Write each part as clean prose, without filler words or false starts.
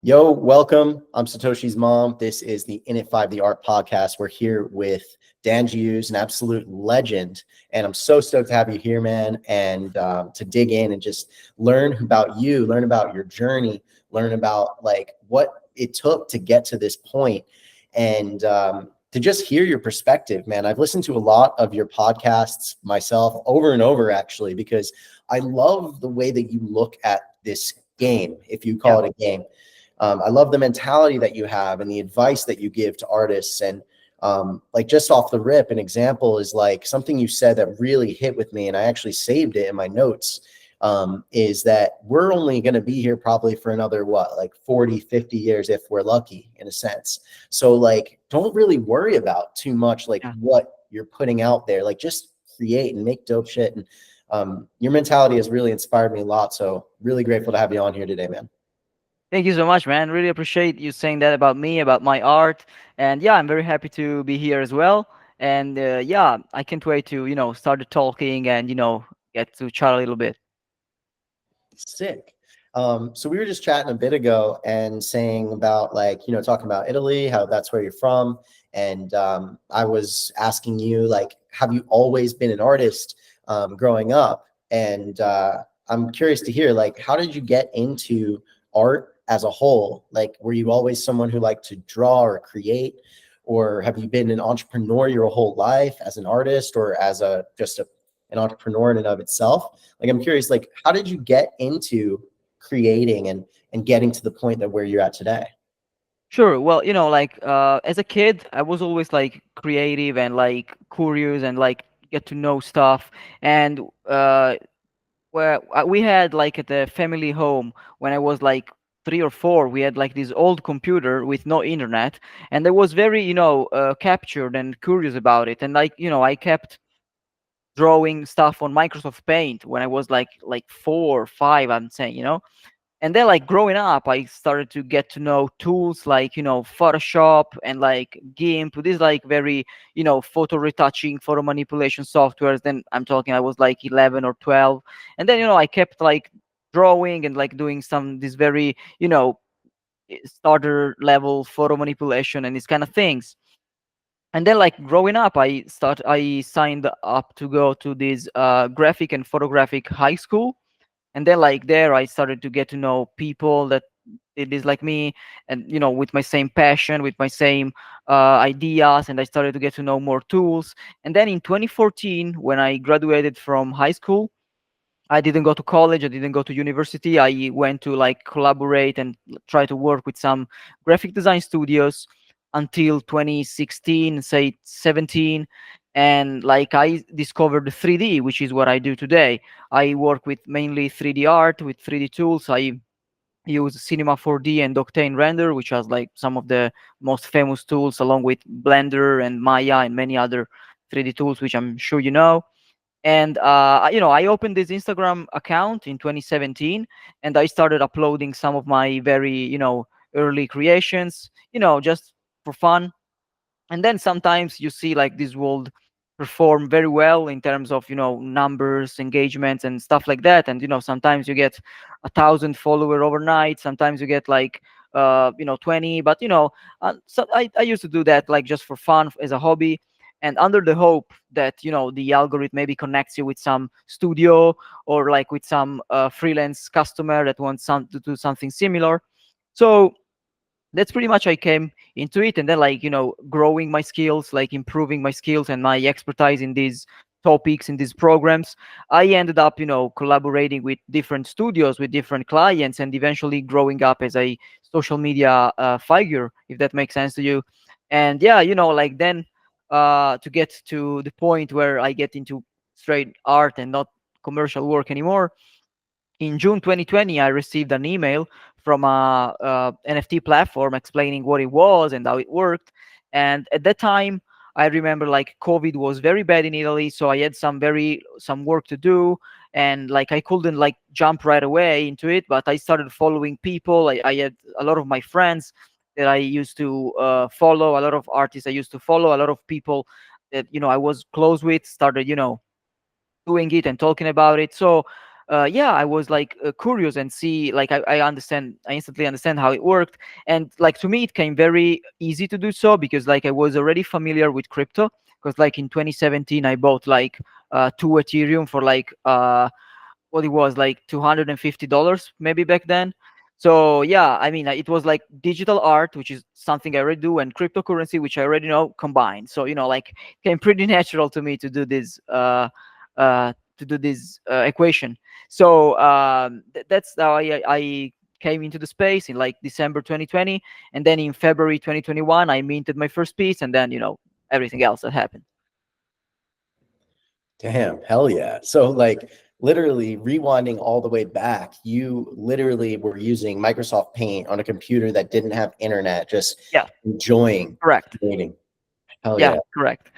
Yo, welcome. I'm Satoshi's mom. This is the In It 5 The Art podcast. We're here with Dangiuz, an absolute legend. And I'm so stoked to have you here, man, and to dig in and just learn about you, learn about your journey, learn about like what it took to get to this point, and to just hear your perspective, man. I've listened to a lot of your podcasts myself over and over, actually, because I love the way that you look at this game, if you call Yeah. it a game. I love the mentality that you have and the advice that you give to artists. And like just off the rip, an example is like something you said that really hit with me, and I actually saved it in my notes. Is that we're only going to be here probably for another what, like 40, 50 years if we're lucky, in a sense. So like don't really worry about too much like Yeah. what you're putting out there. Like just create and make dope shit. And your mentality has really inspired me a lot. So really grateful to have you on here today, man. Thank you so much, man. Really appreciate you saying that about me, about my art. And yeah, I'm very happy to be here as well. And yeah, I can't wait to, start the talking and, get to chat a little bit. Sick. So we were just chatting a bit ago and saying about like, talking about Italy, how that's where you're from. And I was asking you, like, have you always been an artist growing up? And I'm curious to hear, like, how did you get into art as a whole? Like, were you always someone who liked to draw or create? Or have you been an entrepreneur your whole life as an artist or as an entrepreneur in and of itself? Like, I'm curious, like, how did you get into creating and getting to the point that where you're at today? Sure. Well, like as a kid, I was always like creative and like curious and like get to know stuff. And where we had like at the family home when I was like 3 or 4, we had like this old computer with no internet, and I was very captured and curious about it, and like I kept drawing stuff on Microsoft Paint when I was like 4 or 5. I'm saying, and then like growing up I started to get to know tools like Photoshop and like GIMP, these like very photo retouching, photo manipulation softwares. Then I'm talking I was like 11 or 12, and then I kept like drawing and like doing some this very starter level photo manipulation and these kind of things. And then like growing up I signed up to go to this graphic and photographic high school. And then like there I started to get to know people that it is like me, and with my same passion, with my same ideas, and I started to get to know more tools. And then in 2014, when I graduated from high school, I didn't go to college, I didn't go to university. I went to like collaborate and try to work with some graphic design studios until 2016, say 17. And like I discovered the 3D, which is what I do today. I work with mainly 3D art with 3D tools. I use Cinema 4D and Octane Render, which has like some of the most famous tools, along with Blender and Maya and many other 3D tools, which I'm sure you know. And I opened this Instagram account in 2017, and I started uploading some of my very early creations, just for fun. And then sometimes you see like this world perform very well in terms of numbers, engagements, and stuff like that. And sometimes you get 1,000 follower overnight, sometimes you get like 20. But so I used to do that like just for fun, as a hobby, and under the hope that the algorithm maybe connects you with some studio, or like with some freelance customer that wants to do something similar. So that's pretty much I came into it. And then like growing my skills, like improving my skills and my expertise in these topics, in these programs, I ended up collaborating with different studios, with different clients, and eventually growing up as a social media figure, if that makes sense to you. And yeah, like then to get to the point where I get into straight art and not commercial work anymore, in June 2020, I received an email from a NFT platform explaining what it was and how it worked. And at that time, I remember like COVID was very bad in Italy, so I had some work to do, and like I couldn't like jump right away into it. But I started following people. I had a lot of my friends that I used to follow, a lot of artists I used to follow, a lot of people that I was close with started doing it and talking about it. So yeah, I was like curious and see, like I instantly understand how it worked. And like to me it came very easy to do so, because like I was already familiar with crypto, because like in 2017 I bought like two Ethereum for like what it was like $250 maybe back then. So yeah, I mean, it was like digital art, which is something I already do, and cryptocurrency, which I already know, combined. So like it came pretty natural to me to do this equation. So that's how I came into the space in like December 2020, and then in February 2021 I minted my first piece, and then everything else that happened. Damn, hell yeah. So like literally rewinding all the way back, you literally were using Microsoft Paint on a computer that didn't have internet, just Yeah, enjoying correct. creating. Hell Yeah, yeah. correct.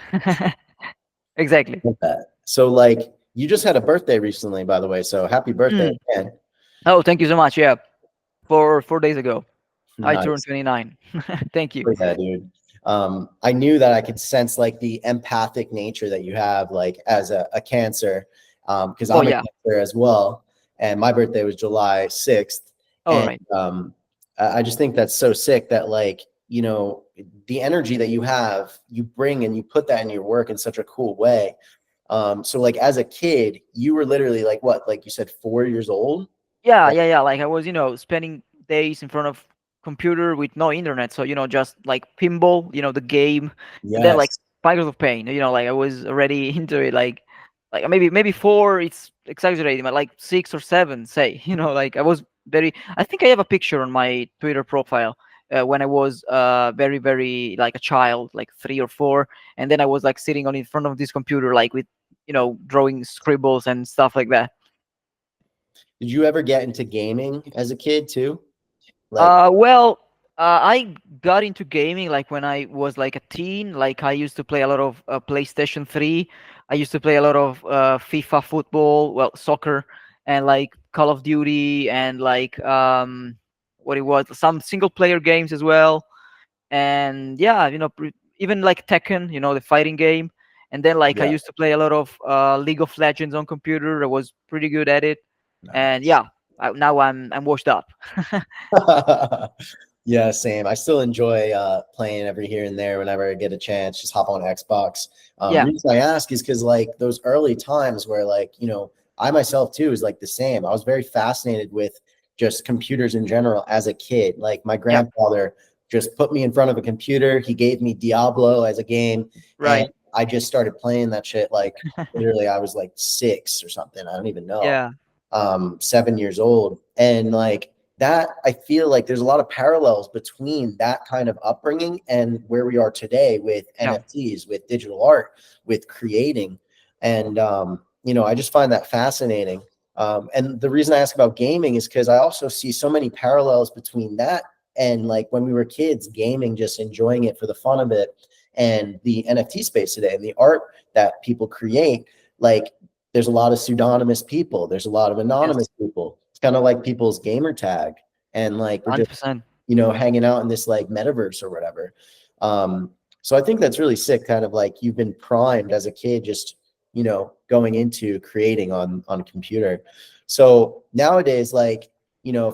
Exactly. Love that. So like you just had a birthday recently, by the way. So happy birthday Mm. again. Oh, thank you so much. Yeah, 4 days ago, I turned Nice. 29. Thank you. Oh, yeah, dude. I knew that I could sense like the empathic nature that you have, like as a cancer, because Oh I'm a yeah. cancer as well, and my birthday was July 6th, All and right. I just think that's so sick that like the energy that you have, you bring and you put that in your work in such a cool way. So like as a kid, you were literally like what, like you said, 4 years old? Yeah, Like, yeah, yeah. Like I was, spending days in front of computer with no internet, so just like pinball, the game, and then like yes. Spiders of Pain. Like I was already into it. Like maybe four. It's exaggerating, but like 6 or 7, say. Like I was very. I think I have a picture on my Twitter profile when I was very very like a child, like 3 or 4, and then I was like sitting on in front of this computer, like with drawing scribbles and stuff like that. Did you ever get into gaming as a kid too? Like, Well, I got into gaming like when I was like a teen. Like I used to play a lot of PlayStation 3. I used to play a lot of FIFA football, well, soccer, and like Call of Duty, and like what it was, some single player games as well. And yeah, even like Tekken, the fighting game. And then like I yeah, used to play a lot of League of Legends on computer. I was pretty good at it. And nice. yeah, now I'm washed up. Yeah, same. I still enjoy playing every here and there whenever I get a chance. Just hop on Xbox. Yeah. Reason I ask is because like those early times where like I myself too is like the same. I was very fascinated with just computers in general as a kid. Like my Yeah. grandfather just put me in front of a computer. He gave me Diablo as a game, and Right. I just started playing that shit. Like literally, I was like 6 or something. I don't even know. Yeah. 7 years old, and like that I feel like there's a lot of parallels between that kind of upbringing and where we are today with Yeah. NFTs, with digital art, with creating. And I just find that fascinating. And the reason I ask about gaming is because I also see so many parallels between that and like when we were kids, gaming, just enjoying it for the fun of it, and the NFT space today and the art that people create. Like there's a lot of pseudonymous people. There's a lot of anonymous Yes. people. It's kind of like people's gamer tag. And like we're just, 100%. hanging out in this like metaverse or whatever. So I think that's really sick, kind of like you've been primed as a kid, just, going into creating on a computer. So nowadays, like,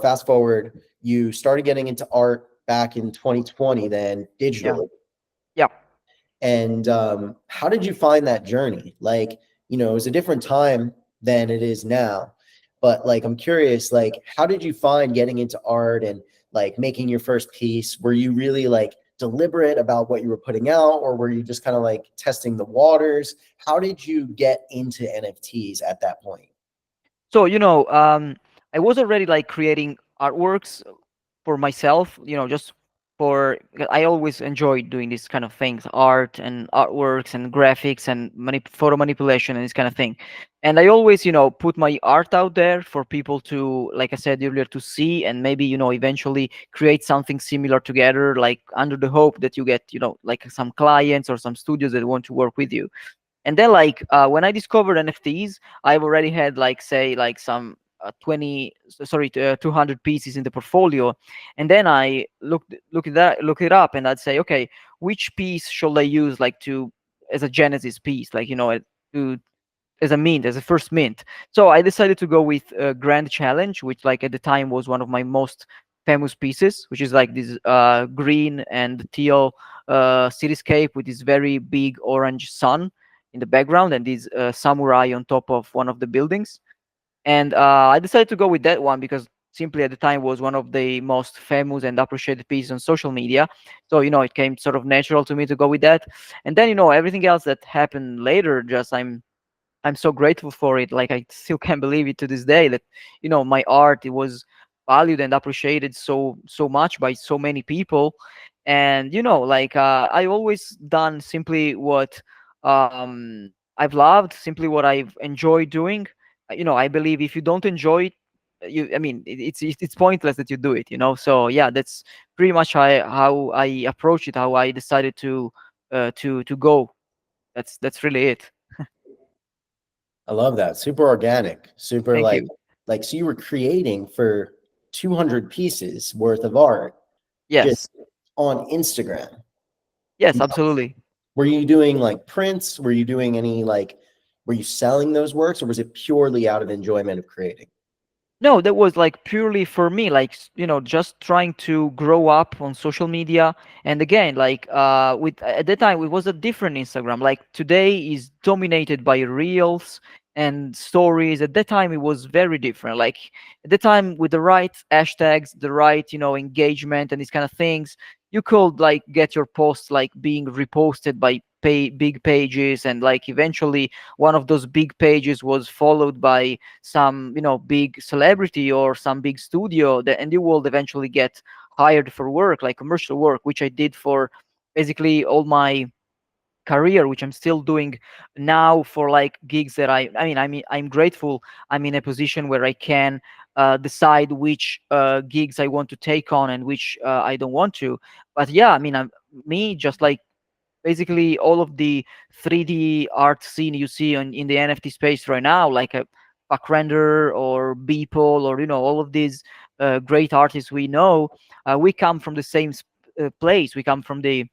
fast forward, you started getting into art back in 2020, then Yeah. digitally. Yeah. And how did you find that journey? Like, it was a different time than it is now. But like, I'm curious, like, how did you find getting into art and like making your first piece? Were you really like deliberate about what you were putting out, or were you just kind of like testing the waters? How did you get into NFTs at that point? So, I was already like creating artworks for myself, just for I always enjoyed doing these kind of things, art and artworks and graphics and photo manipulation and this kind of thing. And I always, put my art out there for people to, like I said earlier, to see, and maybe, eventually create something similar together, like under the hope that you get, like some clients or some studios that want to work with you. And then like when I discovered NFTs, I've already had like, say, like some 200 pieces in the portfolio. And then I look it up, and I'd say, okay, which piece should I use like to as a genesis piece, like to as a mint, as a first mint. So I decided to go with Grand Challenge, which like at the time was one of my most famous pieces, which is like this green and teal cityscape with this very big orange sun in the background and this samurai on top of one of the buildings. And I decided to go with that one because simply at the time was one of the most famous and appreciated pieces on social media. So it came sort of natural to me to go with that. And then everything else that happened later, just I'm so grateful for it. Like I still can't believe it to this day that my art, it was valued and appreciated so much by so many people. And like I always done simply what I've loved, simply what I've enjoyed doing. I believe if you don't enjoy it, I mean, it's pointless that you do it. So yeah, that's pretty much how I approach it, how I decided to go. That's really it. I love that. Super organic, super Thank you. like so you were creating for 200 pieces worth of art Yes. just on Instagram. Yes, absolutely. Were you doing like prints? Were you doing any like were you selling those works or was it purely out of enjoyment of creating? No, that was like purely for me, like just trying to grow up on social media. And again, like with at that time, it was a different Instagram. Like today is dominated by reels and stories. At that time, it was very different. Like at the time, with the right hashtags, the right engagement and these kind of things, you could like get your posts like being reposted by big pages, and like eventually one of those big pages was followed by some big celebrity or some big studio, and you will eventually get hired for work, like commercial work, which I did for basically all my career, which I'm still doing now for like gigs that I mean I'm grateful I'm in a position where I can decide which gigs I want to take on and which I don't want to. But yeah, I mean, me just like basically all of the 3D art scene you see in the NFT space right now, like a Render or Beeple or all of these great artists we know, we come from the same place. We come from the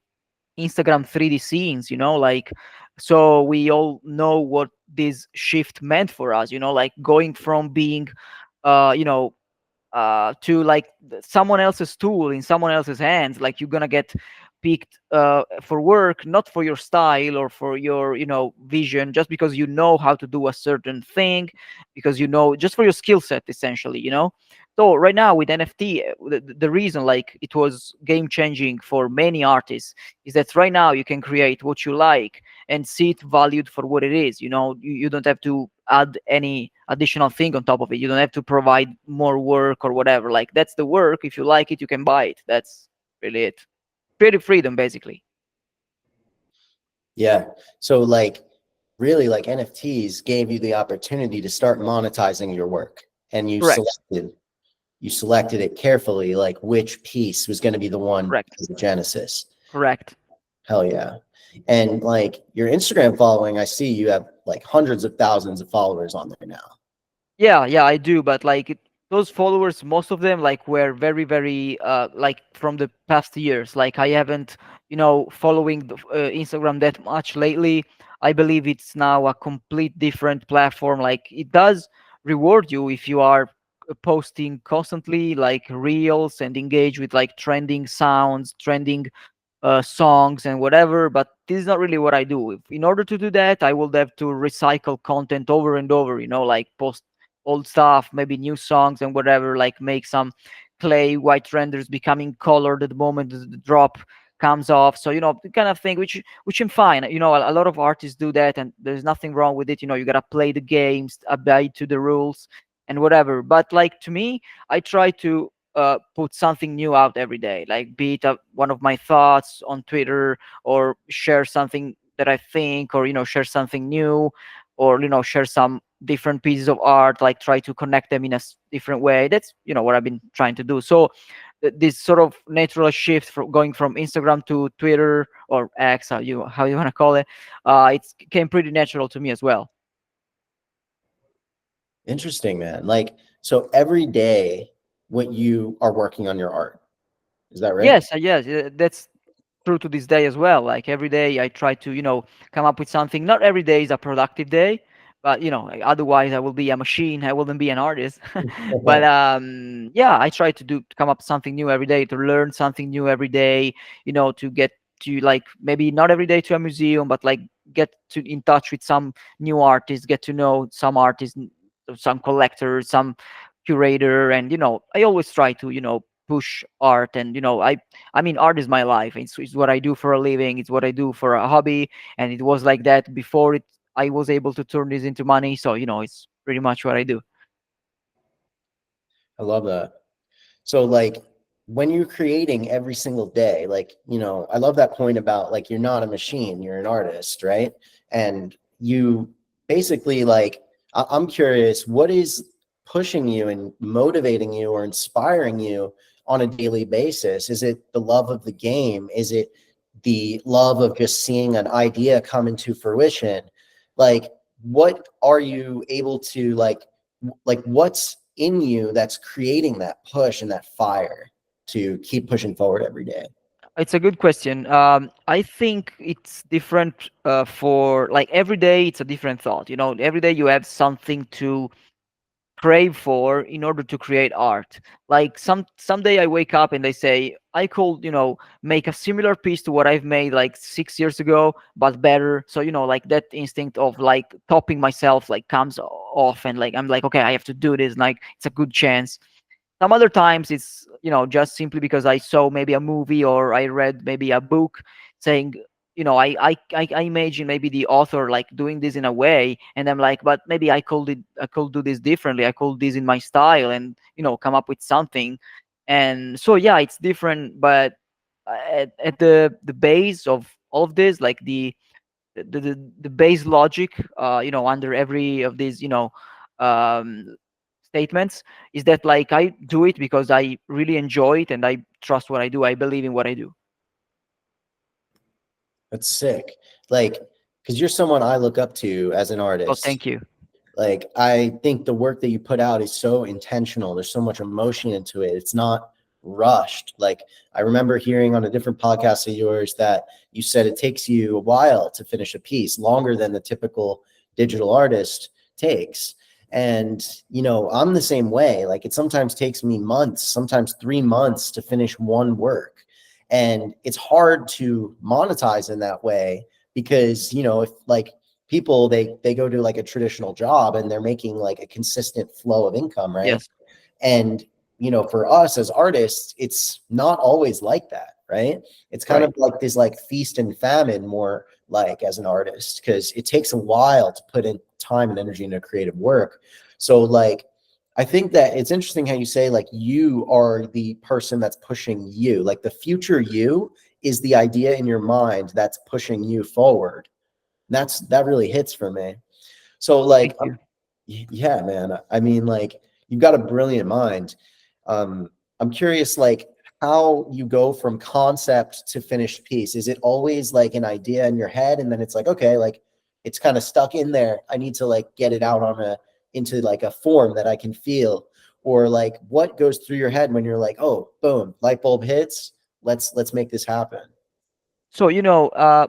Instagram 3D scenes, like, so we all know what this shift meant for us, like going from being, you know, to like someone else's tool in someone else's hands. Like you're gonna get picked for work, not for your style or for your vision, just because you know how to do a certain thing, because just for your skill set essentially. So right now with NFT, the reason like it was game changing for many artists is that right now you can create what you like and see it valued for what it is. You don't have to add any additional thing on top of it. You don't have to provide more work or whatever. Like that's the work. If you like it, you can buy it. That's really it. Creative freedom, basically. Yeah. So like really like NFTs gave you the opportunity to start monetizing your work and Correct. you selected it carefully, like which piece was going to be the one Correct. as the genesis. Correct. Hell yeah. And like your Instagram following, I see you have like hundreds of thousands of followers on there now. Yeah, yeah, I do. But like those followers, most of them like were very, very like from the past years. Like I haven't, following Instagram that much lately. I believe it's now a complete different platform. Like it does reward you if you are posting constantly, like reels, and engage with like trending sounds, trending songs and whatever. But this is not really what I do. In order to do that, I will have to recycle content over and over, like post old stuff, maybe new songs and whatever, like make some clay white renders becoming colored at the moment the drop comes off. So the kind of thing which I'm fine. A lot of artists do that, and there's nothing wrong with it. You gotta play the games, abide to the rules and whatever. But like to me, I try to put something new out every day, like be it one of my thoughts on Twitter, or share something that I think, or share something new, or share some different pieces of art, like try to connect them in a different way. That's what I've been trying to do. So this sort of natural shift from going from Instagram to Twitter or X, how you want to call it, it came pretty natural to me as well. Interesting, man. Like, so every day what you are working on your art. Is that right? Yes, yes, that's true to this day as well. Like every day I try to come up with something. Not every day is a productive day, but otherwise I will be a machine. I wouldn't be an artist. But yeah, I try to come up with something new every day, to learn something new every day, to get to, like, maybe not every day to a museum, but like get to in touch with some new artists, get to know some artists, some collectors, some curator. And I always try to push art. And I mean, art is my life. It's what I do for a living, it's what I do for a hobby. And it was like that before I was able to turn this into money. So it's pretty much what I do. I love that. So like when you're creating every single day, like, I love that point about like you're not a machine, you're an artist, right? And you basically like I'm curious, what is pushing you and motivating you or inspiring you on a daily basis? Is it the love of the game? Is it the love of just seeing an idea come into fruition? Like what are you able to like what's in you that's creating that push and that fire to keep pushing forward every day? It's a good question. I think it's different, for like every day. It's a different thought. Every day you have something to crave for in order to create art. Like someday I wake up and they say I could make a similar piece to what I've made like 6 years ago, but better. So like that instinct of like topping myself like comes off, and like I'm like, okay, I have to do this. Like it's a good chance. Some other times it's just simply because I saw maybe a movie or I read maybe a book saying, I imagine maybe the author like doing this in a way, and I'm like, but maybe I could do this differently, I could this in my style, and come up with something. And so yeah, it's different. But at the base of all of this, like the base logic, under every of these um statements, is that like I do it because I really enjoy it and I trust what I do. I believe in what I do. That's sick. Like, because you're someone I look up to as an Oh, artist. thank you. Like, I think the work that you put out is so intentional. There's so much emotion into it. It's not rushed. Like, I remember hearing on a different podcast of yours that you said it takes you a while to finish a piece, longer than the typical digital artist takes. And, I'm the same way. Like, it sometimes takes me months, sometimes 3 months to finish one work. And it's hard to monetize in that way because, if like people they go to like a traditional job and they're making like a consistent flow of income, right? Yes. And for us as artists, it's not always like that, right? It's kind Right. of like this like feast and famine, more like, as an artist, because it takes a while to put in time and energy into creative work. So like I think that it's interesting how you say like you are the person that's pushing you, like the future you is the idea in your mind that's pushing you forward. That really hits for me. So Thank like you. yeah, man. I mean, like you've got a brilliant mind. I'm curious, like how you go from concept to finished piece. Is it always like an idea in your head, and then it's like, okay, like it's kind of stuck in there. I need to like get it out into like a form that I can feel, or like what goes through your head when you're like, oh, boom, light bulb hits. Let's make this happen. So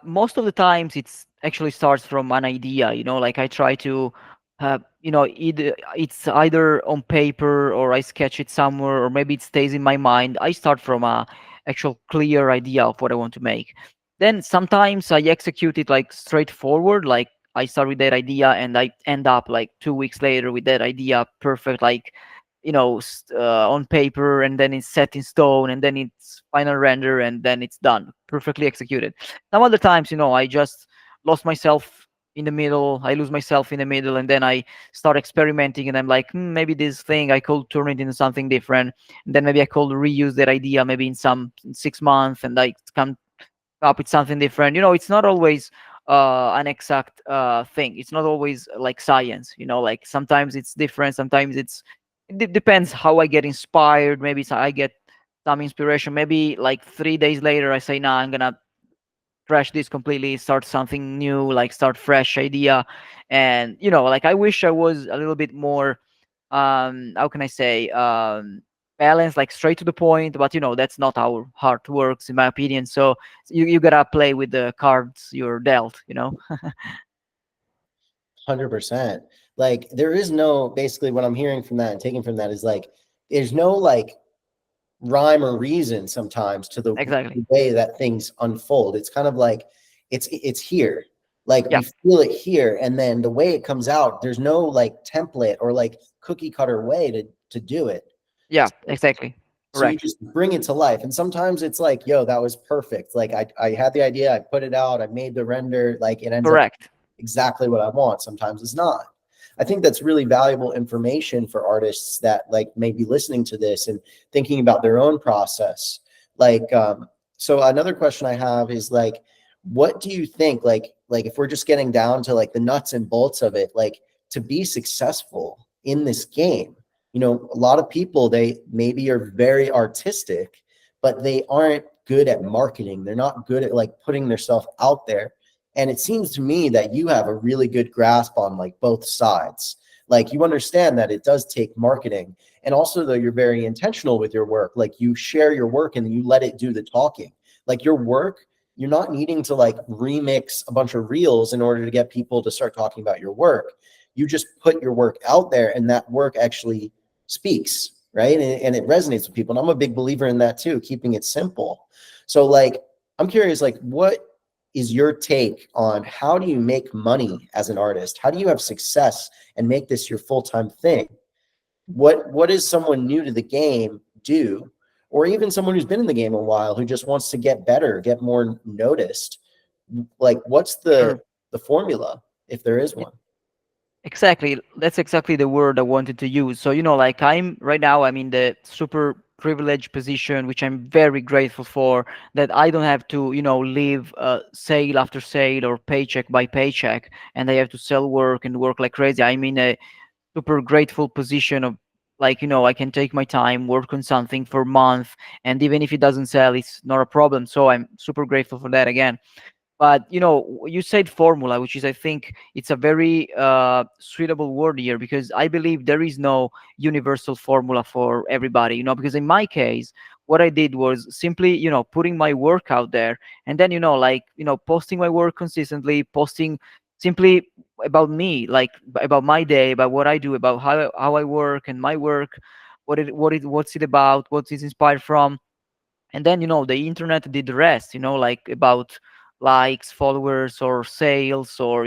most of the times it's actually starts from an idea. Like I try to, either it's either on paper or I sketch it somewhere, or maybe it stays in my mind. I start from a actual clear idea of what I want to make. Then sometimes I execute it like straightforward. Like I start with that idea and I end up like 2 weeks later with that idea perfect, like on paper, and then it's set in stone, and then it's final render, and then it's done perfectly executed. Some other times I just lost myself in the middle, I lose myself in the middle, and then I start experimenting, and I'm like, maybe this thing I could turn it into something different, and then maybe I could reuse that idea maybe in 6 months, and I come up with something different. It's not always an exact thing. It's not always like science. Like sometimes it's different. Sometimes it depends how I get inspired. Maybe I get some inspiration. Maybe like 3 days later, I say, "Nah, I'm gonna trash this completely, start something new, like start fresh idea." And like I wish I was a little bit more, how can I say, balanced, like straight to the point. But that's not how art works, in my opinion. So you gotta play with the cards you're dealt. 100%. Like there is no, basically what I'm hearing from that and taking from that is like there's no like rhyme or reason sometimes to Exactly. the way that things unfold. It's kind of like it's here. Like Yeah. we feel it here, and then the way it comes out, there's no like template or like cookie cutter way to do it. Yeah. Exactly. So you Correct. just bring it to life. And sometimes it's like, yo, that was perfect. Like I had the idea, I put it out, I made the render, like it ends up Correct. exactly what I want. Sometimes it's not. I think that's really valuable information for artists that like may be listening to this and thinking about their own process. Like, so another question I have is like, what do you think, like if we're just getting down to like the nuts and bolts of it, like to be successful in this game, you know, a lot of people, they maybe are very artistic, but they aren't good at marketing. They're not good at like putting themselves out there. And it seems to me that you have a really good grasp on like both sides. Like you understand that it does take marketing. And also though you're very intentional with your work. Like you share your work and you let it do the talking. Like your work, you're not needing to like remix a bunch of reels in order to get people to start talking about your work. You just put your work out there and that work actually speaks, right? And it resonates with people. And I'm a big believer in that too, keeping it simple. So like I'm curious, like what is your take on how do you make money as an artist? How do you have success and make this your full-time thing? What does someone new to the game do? Or even someone who's been in the game a while who just wants to get better, get more noticed. Like what's Sure. the formula if there is one? Exactly. That's exactly the word I wanted to use. So, like I'm right now, I'm in the super privileged position, which I'm very grateful for, that I don't have to, live sale after sale or paycheck by paycheck, and I have to sell work and work like crazy. I'm in a super grateful position of like, I can take my time, work on something for a month, and even if it doesn't sell, it's not a problem. So I'm super grateful for that again. But you said formula, which is, I think it's a very suitable word here, because I believe there is no universal formula for everybody. Because in my case, what I did was simply putting my work out there, and then like posting my work consistently, posting simply about me, like about my day, about what I do, about how I work and my work, what's it about, what is inspired from. And then the internet did the rest, like about likes, followers, or sales, or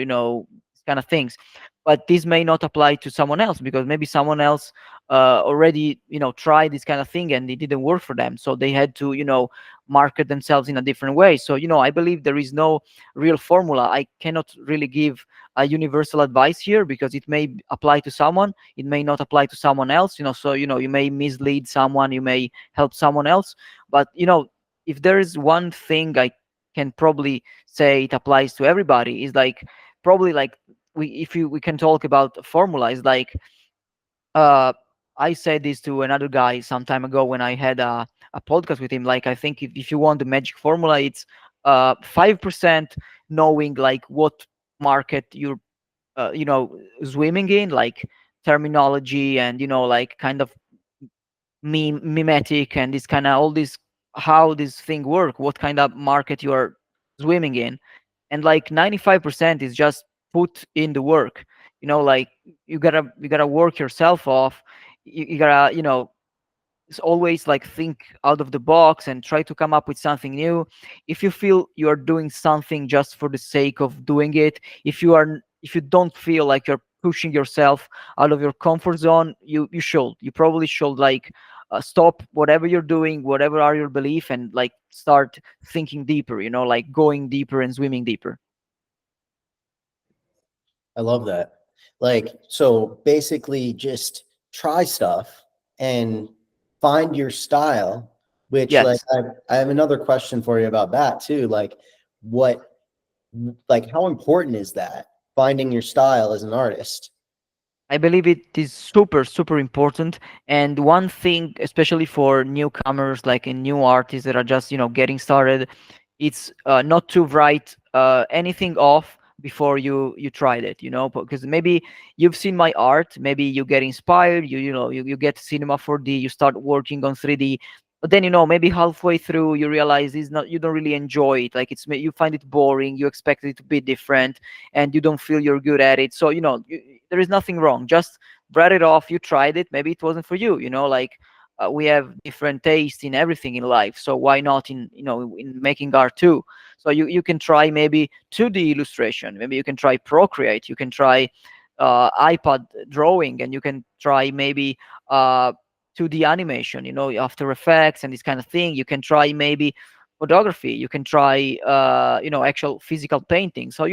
kind of things. But this may not apply to someone else, because maybe someone else already tried this kind of thing and it didn't work for them, so they had to market themselves in a different way. So I believe there is no real formula. I cannot really give a universal advice here, because it may apply to someone, it may not apply to someone else. So you may mislead someone, you may help someone else. But if there is one thing I can probably say it applies to everybody, is like, probably like, we can talk about formula, is like, uh I said this to another guy some time ago when I had a podcast with him. Like, I think if you want the magic formula, it's 5% knowing like what market you're swimming in, like terminology, and like kind of mimetic, and this kind of all this, how this thing work, what kind of market you are swimming in. And like 95% is just put in the work. Like, you gotta work yourself off. You gotta is always like think out of the box and try to come up with something new. If you feel you are doing something just for the sake of doing it, if you don't feel like you're pushing yourself out of your comfort zone, you probably should like stop whatever you're doing, whatever are your belief, and like start thinking deeper, like going deeper and swimming deeper. I love that. Like, so basically just try stuff and find your style, which like Yes. I have another question for you about that too. Like what, like how important is that finding your style as an artist? I believe it is super, super important. And one thing, especially for newcomers, like in new artists that are just, getting started, it's not to write anything off before you tried it, because maybe you've seen my art, maybe you get inspired, you get cinema 4D, you start working on 3D, but then, maybe halfway through you realize it's not, you don't really enjoy it, like you find it boring, you expect it to be different, and you don't feel you're good at it. So, there is nothing wrong, just write it off. You tried it, maybe it wasn't for you, like, we have different taste in everything in life, so why not in, in making art too? So you can try maybe 2D illustration, maybe you can try Procreate, you can try iPad drawing, and you can try maybe 2D animation, After Effects and this kind of thing. You can try maybe photography. You can try, actual physical painting. So,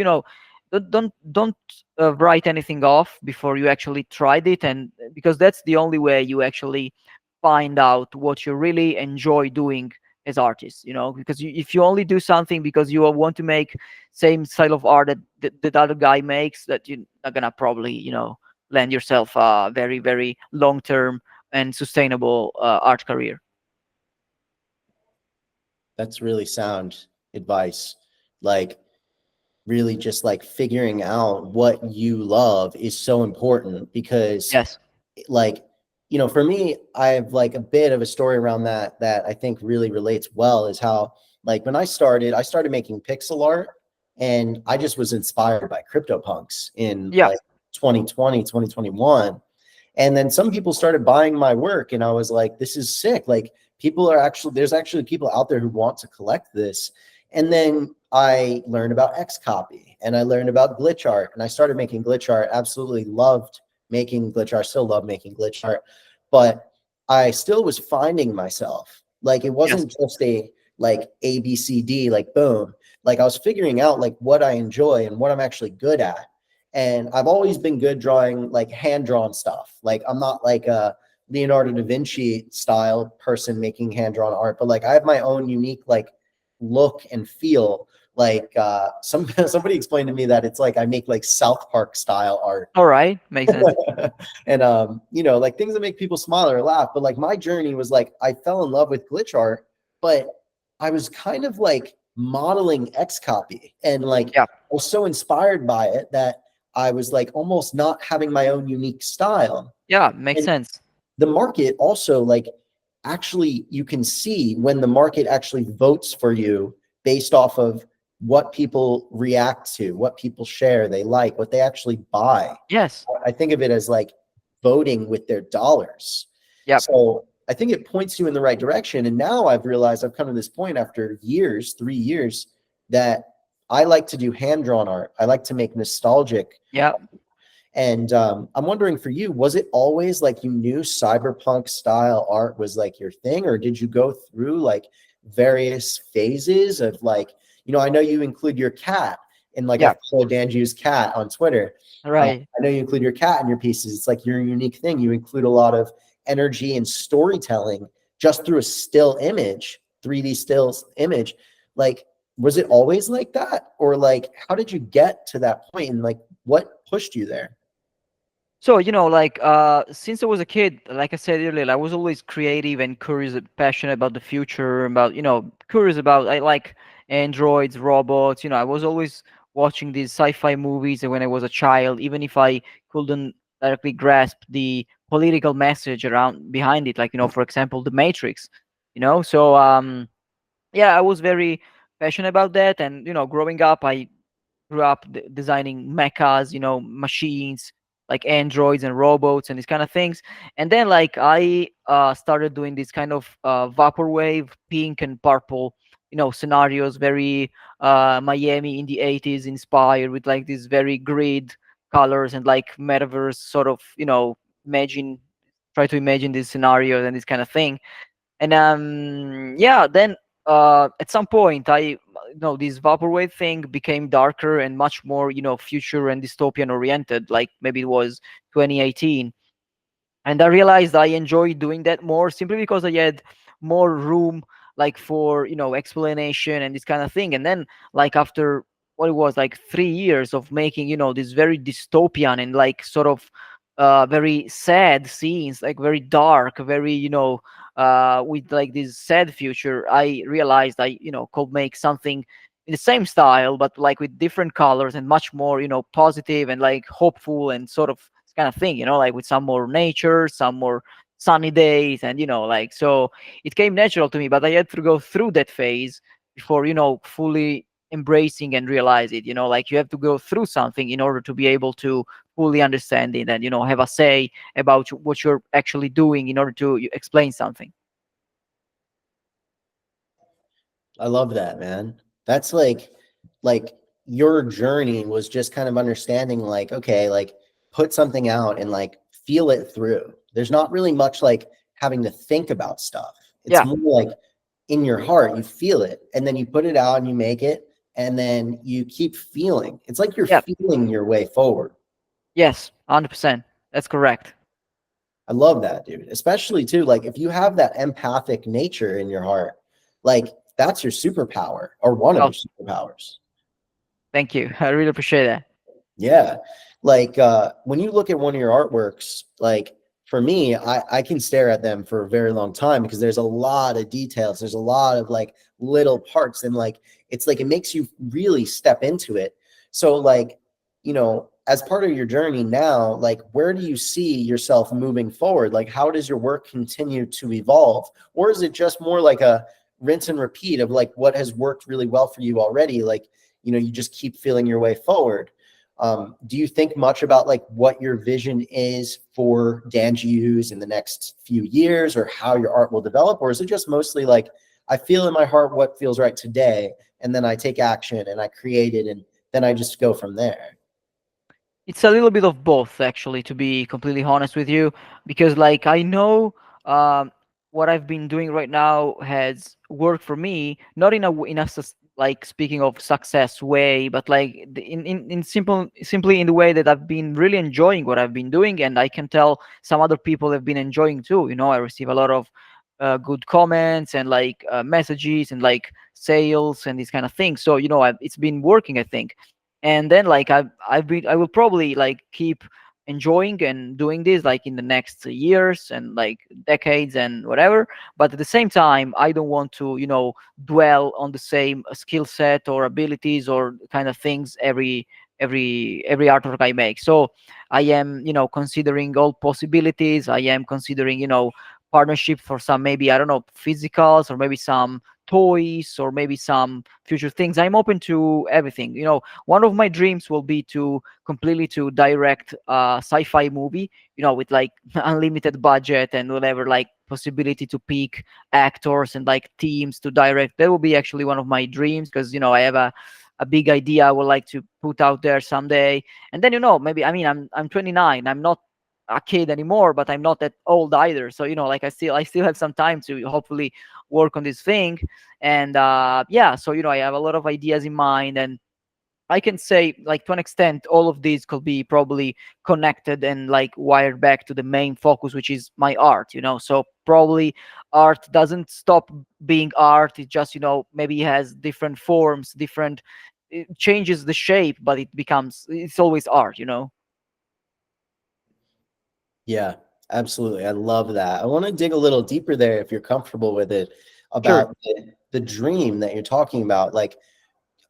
don't write anything off before you actually tried it, and because that's the only way you actually find out what you really enjoy doing as artists. Because if you only do something because you want to make same style of art that other guy makes, that you're not gonna probably, land yourself a very, very long term and sustainable art career. That's really sound advice. Like, really just like figuring out what you love is so important because, Yes. like, for me, I have like a bit of a story around that I think really relates well, is how, like, when I started making pixel art, and I just was inspired by CryptoPunks in Yeah. like 2020, 2021. And then some people started buying my work, and I was like, this is sick. Like, there's actually people out there who want to collect this. And then I learned about Xcopy, and I learned about glitch art, and I started making glitch art. Absolutely loved making glitch art, still love making glitch art, but I still was finding myself. Like, it Yes. wasn't just a like ABCD, like boom. Like, I was figuring out like what I enjoy and what I'm actually good at. And I've always been good drawing like hand drawn stuff. Like, I'm not like a Leonardo da Vinci style person making hand drawn art, but like I have my own unique like look and feel. Like, somebody explained to me that it's like I make like South Park style art. All right. Makes sense. And like things that make people smile or laugh. But like my journey was like I fell in love with glitch art, but I was kind of like modeling Xcopy, and like I Yeah. was so inspired by it that I was like almost not having my own unique style. Yeah. Makes And sense. the market also, like, actually you can see when the market actually votes for you based off of what people react to, what people share, they like, what they actually buy. Yes. I think of it as like voting with their dollars. Yep. So I think it points you in the right direction. And now I've realized I've come to this point after years, 3 years, that I like to do hand drawn art. I like to make nostalgic. Yeah. And I'm wondering for you, was it always like you knew cyberpunk style art was like your thing, or did you go through like various phases of like, I know you include your cat, and like I Yeah. follow Dangiuz cat on Twitter. Right. I know you include your cat in your pieces. It's like your unique thing. You include a lot of energy and storytelling just through a still image, 3D still image. Like, was it always like that? Or like, how did you get to that point, and like, what pushed you there? So, like, since I was a kid, like I said earlier, I was always creative and curious, passionate about the future, about, curious about, I like androids, robots. I was always watching these sci-fi movies when I was a child, even if I couldn't directly grasp the political message around behind it, like, for example, The Matrix. So yeah, I was very passionate about that. And, growing up, I grew up designing mechas, machines like androids and robots and these kind of things. And then, like, I started doing this kind of vaporwave, pink and purple, scenarios, very Miami in the 80s inspired, with like these very grid colors and like metaverse sort of, imagine, try to imagine these scenarios and this kind of thing. And yeah, then at some point, this vaporwave thing became darker and much more, future and dystopian oriented, like maybe it was 2018. And I realized I enjoyed doing that more, simply because I had more room, like, for, explanation and this kind of thing. And then, like, after what it was like 3 years of making, this very dystopian and like sort of very sad scenes, like very dark, very, with like this sad future, I realized I, could make something in the same style, but like with different colors and much more, positive and like hopeful and sort of kind of thing, like with some more nature, some more sunny days, and like, so it came natural to me. But I had to go through that phase before fully embracing and realize it. Like, you have to go through something in order to be able to fully understand it, and have a say about what you're actually doing in order to explain something. I love that, man. That's like your journey was just kind of understanding like, okay, like put something out and like feel it through. There's not really much like having to think about stuff. It's Yeah. more like in your heart, you feel it and then you put it out and you make it and then you keep feeling. It's like you're Yeah. feeling your way forward. Yes, 100%. That's correct. I love that, dude. Especially too, like if you have that empathic nature in your heart, like that's your superpower or one of Oh, your superpowers. thank you. I really appreciate that. Yeah. Like when you look at one of your artworks, like for me, I can stare at them for a very long time because there's a lot of details. There's a lot of like little parts and like it's like it makes you really step into it. So like, as part of your journey now, like where do you see yourself moving forward? Like how does your work continue to evolve? Or is it just more like a rinse and repeat of like what has worked really well for you already? Like, you just keep feeling your way forward. Do you think much about like what your vision is for Dangiuz in the next few years or how your art will develop? Or is it just mostly like, I feel in my heart what feels right today, and then I take action and I create it, and then I just go from there? It's a little bit of both, actually, to be completely honest with you, because like I know um, what I've been doing right now has worked for me, not in like, speaking of success way, but like in simply in the way that I've been really enjoying what I've been doing, and I can tell some other people have been enjoying too. I receive a lot of good comments and like messages and like sales and these kind of things. So it's been working, I think. And then like I will probably like keep enjoying and doing this like in the next years and like decades and whatever. But at the same time, I don't want to dwell on the same skill set or abilities or kind of things every artwork I make. So I am considering all possibilities. I am considering partnership for some, maybe, I don't know, physicals, or maybe some toys, or maybe some future things. I'm open to everything. One of my dreams will be to completely to direct a sci-fi movie, with like unlimited budget and whatever, like possibility to pick actors and like teams to direct. That will be actually one of my dreams, because I have a big idea I would like to put out there someday. And then maybe, I mean, I'm 29. I'm not a kid anymore, but I'm not that old either. So like I still have some time to hopefully work on this thing. And yeah, so I have a lot of ideas in mind, and I can say, like, to an extent, all of these could be probably connected and like wired back to the main focus, which is my art. So probably art doesn't stop being art. It just maybe has different forms, different, it changes the shape, but it's always art. Yeah, absolutely. I love that. I want to dig a little deeper there if you're comfortable with it Sure. about the dream that you're talking about. Like,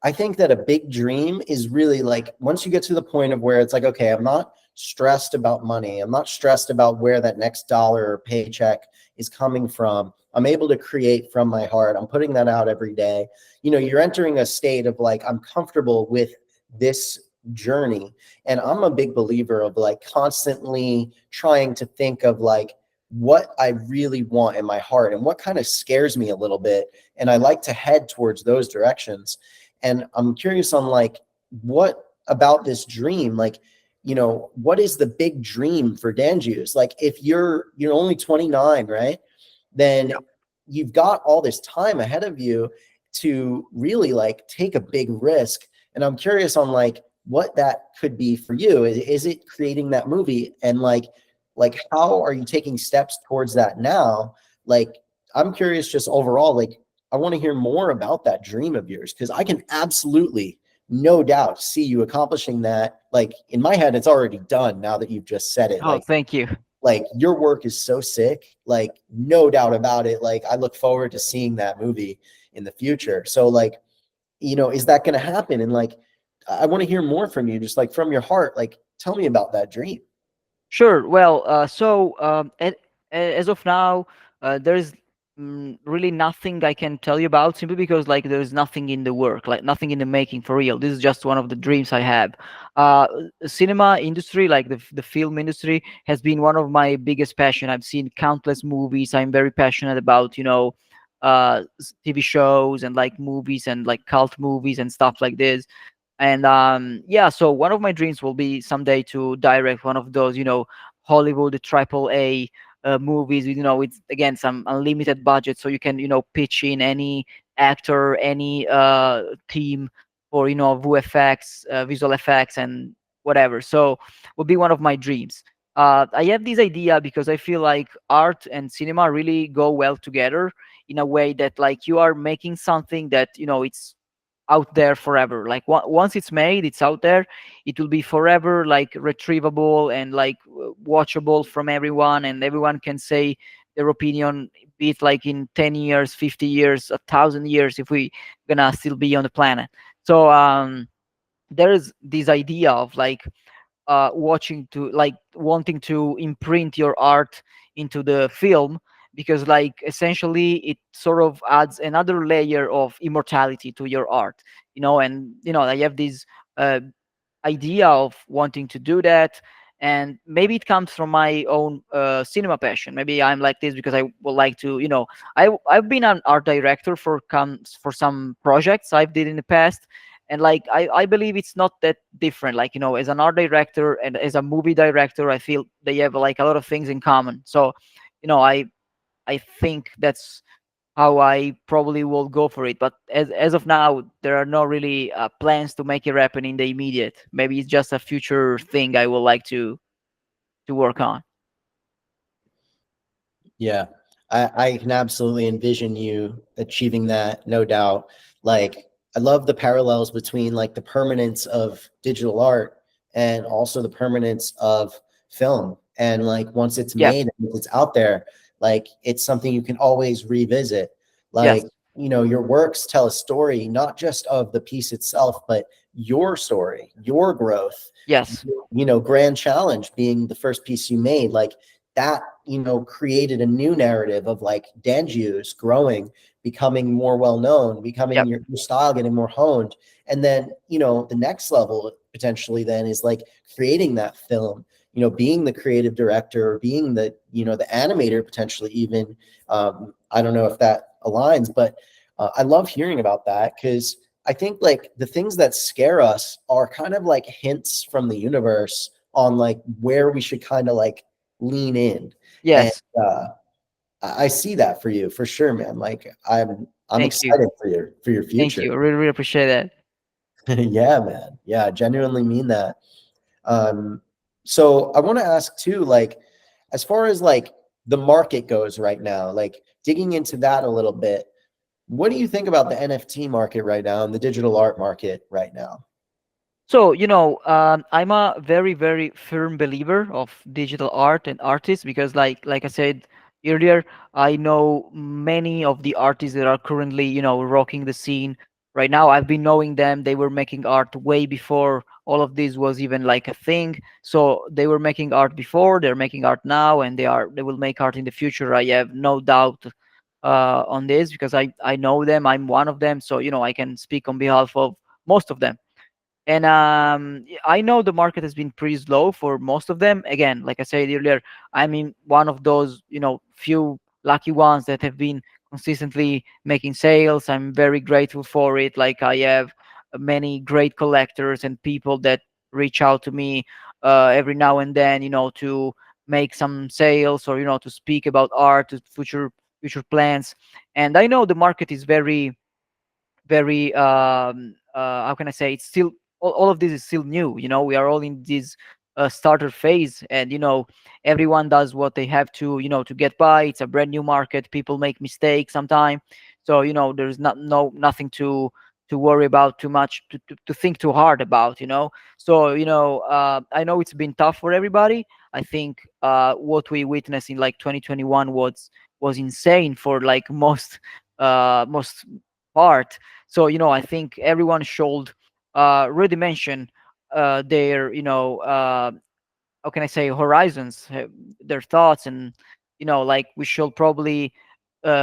I think that a big dream is really like once you get to the point of where it's like, okay, I'm not stressed about money. I'm not stressed about where that next dollar or paycheck is coming from. I'm able to create from my heart. I'm putting that out every day. You're entering a state of like, I'm comfortable with this journey. And I'm a big believer of like constantly trying to think of like what I really want in my heart and what kind of scares me a little bit. And I like to head towards those directions. And I'm curious on like what about this dream, like, what is the big dream for Dangiuz? Like if you're only 29, right? Then you've got all this time ahead of you to really like take a big risk. And I'm curious on like what that could be for you. Is it creating that movie? And like how are you taking steps towards that now? Like I'm curious just overall, like I want to hear more about that dream of yours because I can absolutely, no doubt, see you accomplishing that. Like in my head, it's already done now that you've just said it. Oh, Like, thank you. like your work is so sick. Like, no doubt about it. Like, I look forward to seeing that movie in the future. So, like, is that going to happen? And like, I want to hear more from you, just like from your heart. Like, tell me about that dream. Sure. Well, so as of now, there's really nothing I can tell you about, simply because like there's nothing in the work, like nothing in the making for real. This is just one of the dreams I have. Uh, Cinema industry, like the film industry, has been one of my biggest passion. I've seen countless movies. I'm very passionate about, TV shows and like movies and like cult movies and stuff like this. And yeah, so one of my dreams will be someday to direct one of those, Hollywood triple A movies with, with again some unlimited budget, so you can, pitch in any actor, any team for, VFX, visual effects and whatever. So will be one of my dreams. I have this idea because I feel like art and cinema really go well together, in a way that like you are making something that, it's out there forever. Like once it's made, it's out there. It will be forever like retrievable and like watchable from everyone, and everyone can say their opinion, be it like in 10 years, 50 years, 1,000 years, if we gonna still be on the planet. So there is this idea of like watching to like wanting to imprint your art into the film, because like essentially it sort of adds another layer of immortality to your art, and I have this uh, idea of wanting to do that. And maybe it comes from my own cinema passion. Maybe I'm like this because I would like to, I've been an art director for some projects I've did in the past. And like I believe it's not that different, like, as an art director and as a movie director, I feel they have like a lot of things in common. So I think that's how I probably will go for it. But as of now, there are no really plans to make it happen in the immediate. Maybe it's just a future thing I would like to work on. Yeah, I can absolutely envision you achieving that, no doubt. Like, I love the parallels between like the permanence of digital art and also the permanence of film. And like once it's Yep. made and it's out there, like it's something you can always revisit. Like, Yes. your works tell a story, not just of the piece itself, but your story, your growth, Yes. Grand Challenge being the first piece you made. Like, that created a new narrative of like Dangiuz growing, becoming more well known, becoming Yep. your style getting more honed. And then the next level potentially then is like creating that film, being the creative director, or being the animator potentially even. I don't know if that aligns, but I love hearing about that, because I think like the things that scare us are kind of like hints from the universe on like where we should kind of like lean in. And Yes. I see that for you for sure, man. Like I'm Thank you. excited for your Thank future. you. I really, really appreciate that. Yeah, man. Yeah, I genuinely mean that. Um, so I want to ask too, like, as far as like the market goes right now, like digging into that a little bit, what do you think about the NFT market right now and the digital art market right now? So, I'm a very, very firm believer of digital art and artists, because, like I said earlier, I know many of the artists that are currently, rocking the scene right now. I've been knowing them. They were making art way before all of this was even like a thing. So they were making art before, they're making art now, and they will make art in the future. I have no doubt on this, because I know them. I'm one of them. So, I can speak on behalf of most of them. And I know the market has been pretty slow for most of them. Again, like I said earlier, I'm in one of those, few lucky ones that have been consistently making sales. I'm very grateful for it. Like, I have many great collectors and people that reach out to me every now and then, to make some sales, or to speak about art, to future plans. And I know the market is very, very how can I say, it's still, all of this is still new. We are all in this starter phase, and everyone does what they have to, to get by. It's a brand new market. People make mistakes sometimes. So, there's nothing to worry about too much, to think too hard about. So, I know it's been tough for everybody. I think what we witnessed in like 2021 was insane for like most part. So, I think everyone should really mention their, how can I say, horizons, their thoughts, and like we should probably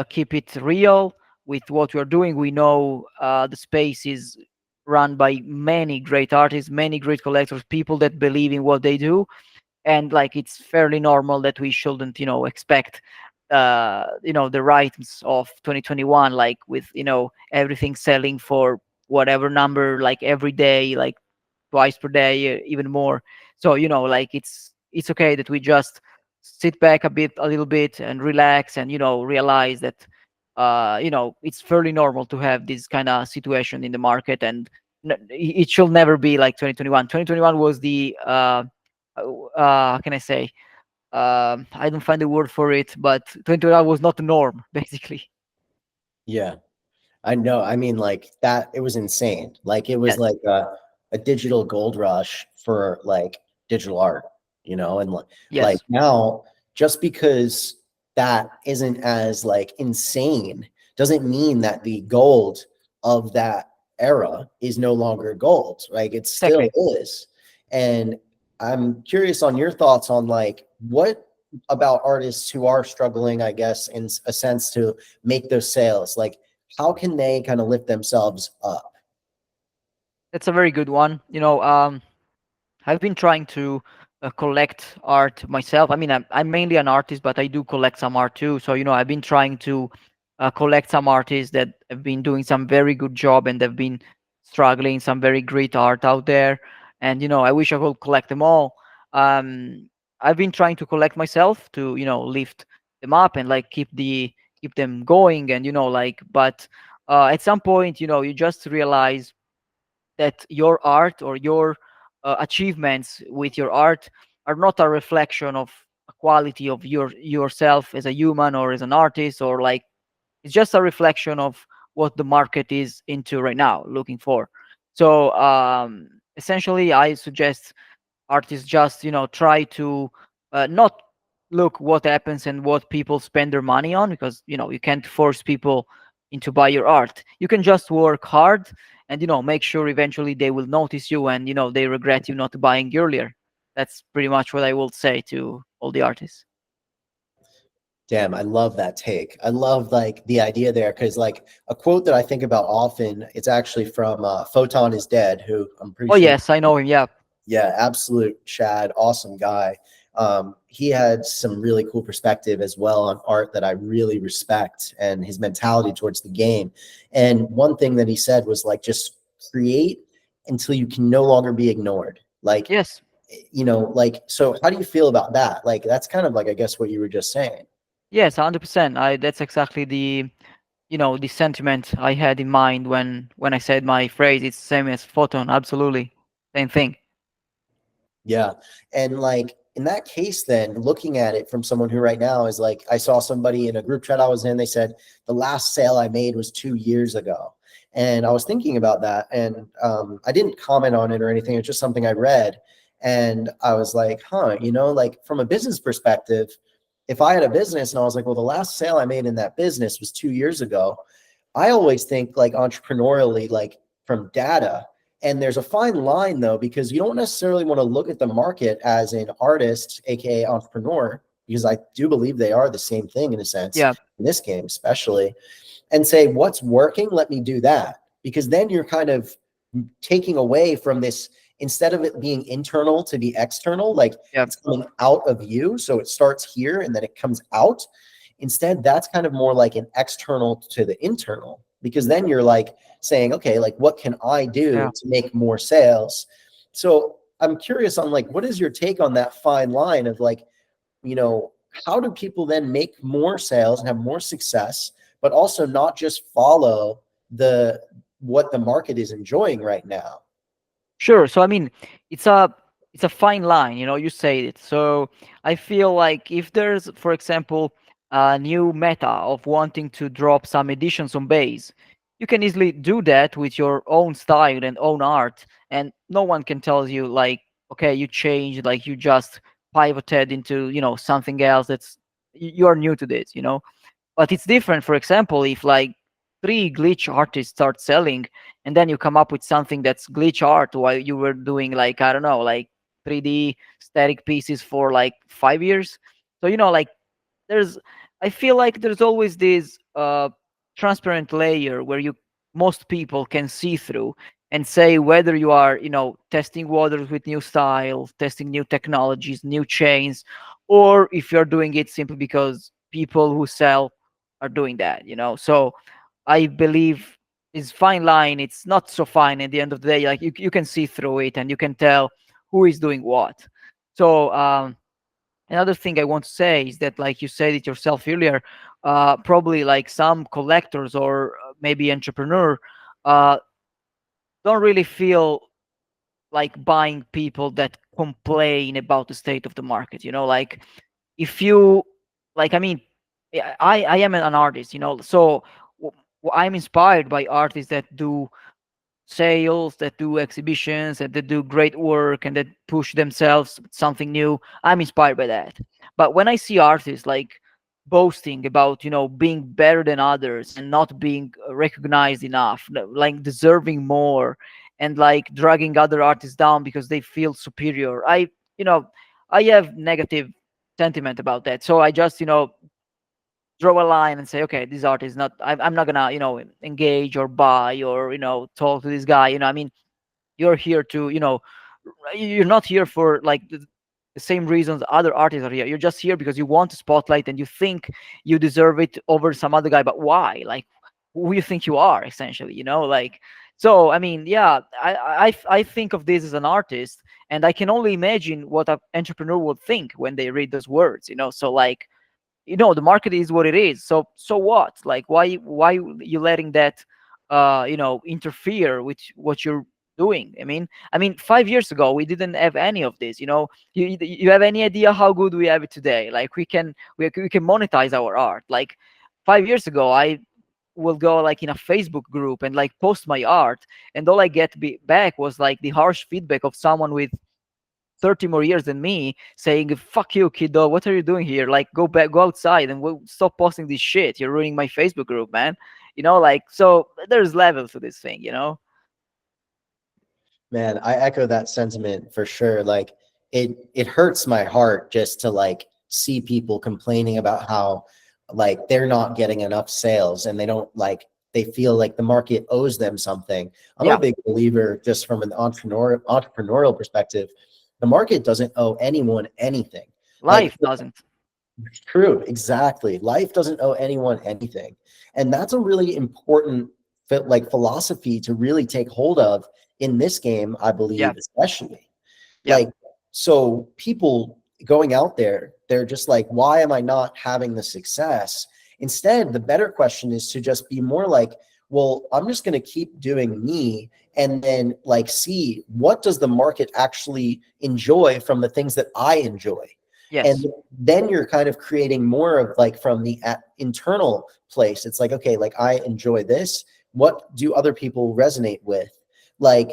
keep it real with what we're doing. We know the space is run by many great artists, many great collectors, people that believe in what they do, and like it's fairly normal that we shouldn't expect the rights of 2021, like with everything selling for whatever number, like every day, like twice per day, even more. So like it's okay that we just sit back a little bit and relax, and realize that it's fairly normal to have this kind of situation in the market, and it should never be like 2021. 2021 was the how can I say, I don't find the word for it, but 2021 was not the norm basically. Yeah. I know. I mean, like that, it was insane. Like it was Yes, like a digital gold rush for like digital art, and like yes, now, just because that isn't as like insane doesn't mean that the gold of that era is no longer gold. Like it still exactly. is. And I'm curious on your thoughts on like what about artists who are struggling, I guess, in a sense to make those sales. Like how can they kind of lift themselves up? That's a very good one. I've been trying to collect art myself. I mean, I'm mainly an artist, but I do collect some art too. So, I've been trying to collect some artists that have been doing some very good job, and they've been struggling, some very great art out there. And, I wish I could collect them all. Um, I've been trying to collect myself to, lift them up and like keep them going. And, but at some point, you just realize that your art or your achievements with your art are not a reflection of a quality of yourself as a human or as an artist, or like it's just a reflection of what the market is into right now looking for. So essentially I suggest artists just try to not look what happens and what people spend their money on, because you can't force people into buy your art. You can just work hard and make sure eventually they will notice you, and they regret you not buying earlier. That's pretty much what I will say to all the artists. Damn, I love that take. I love like the idea there because like a quote that I think about often, it's actually from Photon is Dead, who I'm pretty Oh sure. yes, I know him. Yeah. Yeah, absolute Chad, awesome guy. He had some really cool perspective as well on art that I really respect and his mentality towards the game. And one thing that he said was like, just create until you can no longer be ignored. Like, Yes. like, so how do you feel about that? Like, that's kind of like, I guess what you were just saying. Yes, 100%. I That's exactly the sentiment I had in mind when I said my phrase. It's the same as photon. Absolutely, same thing. Yeah. And like in that case, then looking at it from someone who right now is like, I saw somebody in a group chat I was in, they said, the last sale I made was 2 years ago. And I was thinking about that and I didn't comment on it or anything. It's just something I read. And I was like, huh, like from a business perspective, if I had a business and I was like, well, the last sale I made in that business was 2 years ago, I always think like entrepreneurially, like from data. And there's a fine line though, because you don't necessarily want to look at the market as an artist, aka entrepreneur, because I do believe they are the same thing in a sense, Yeah, in this game, especially, and say, what's working? Let me do that. Because then you're kind of taking away from this, instead of it being internal to be external, like yeah, it's coming out of you. So it starts here and then it comes out. Instead, that's kind of more like an external to the internal, because then you're like saying, okay, like what can I yeah. do to make more sales? So I'm curious on like, what is your take on that fine line of like, you know, how do people then make more sales and have more success, but also not just follow the what the market is enjoying right now? Sure. So I mean, it's a fine line. You say it. So I feel like if there's, for example, a new meta of wanting to drop some editions on base, you can easily do that with your own style and own art, and no one can tell you like, okay, you changed, like you just pivoted into something else. You are new to this. But it's different, for example, if like three glitch artists start selling, and then you come up with something that's glitch art while you were doing like, I don't know, like 3D static pieces for like 5 years. So like there's I feel like there's always this transparent layer where you most people can see through and say whether you are, testing waters with new styles, testing new technologies, new chains, or if you're doing it simply because people who sell are doing that, So I believe is fine line. It's not so fine at the end of the day. Like you can see through it and you can tell who is doing what. So another thing I want to say is that, like you said it yourself earlier, probably like some collectors or maybe entrepreneur uh, don't really feel like buying people that complain about the state of the market. Like if you like, I mean, I am an artist, so I'm inspired by artists that do sales, that do exhibitions, and that do great work and that push themselves with something new. I'm inspired by that. But when I see artists like boasting about, being better than others and not being recognized enough, like deserving more, and like dragging other artists down because they feel superior, you know I have negative sentiment about that. So I just, draw a line and say, okay, this art is not, I'm not gonna, engage or buy or, talk to this guy. I mean, you're here to, you're not here for like the same reasons other artists are here. You're just here because you want a spotlight and you think you deserve it over some other guy. But why? Like, who you think you are, essentially, like. So I mean, yeah, I think of this as an artist, and I can only imagine what an entrepreneur would think when they read those words. So like, the market is what it is. So what? Like, why you letting that interfere with what you're doing? I mean 5 years ago we didn't have any of this. You have any idea how good we have it today? Like, we can monetize our art. Like 5 years ago, I will go like in a Facebook group and like post my art, and all I get back was like the harsh feedback of someone with 30 more years than me saying, fuck you, kiddo, what are you doing here? Like, go back, go outside, and we'll stop posting this shit. You're ruining my Facebook group, man. Like, so there's levels to this thing. Man, I echo that sentiment for sure. Like it hurts my heart just to like see people complaining about how like they're not getting enough sales and they don't like they feel like the market owes them something. I'm a Yeah, big believer just from an entrepreneurial perspective. The market doesn't owe anyone anything. Like life doesn't. true, exactly. Life doesn't owe anyone anything. And that's a really important like philosophy to really take hold of in this game, I Yeah, believe, especially. yeah, Like, so people going out there, they're just like, why am I not having the success? Instead, the better question is to just be more like, well, I'm just going to keep doing me and then like see what does the market actually enjoy from the things that I enjoy. yes, And then you're kind of creating more of like from the internal place. It's like, okay, like I enjoy this. What do other people resonate with? Like,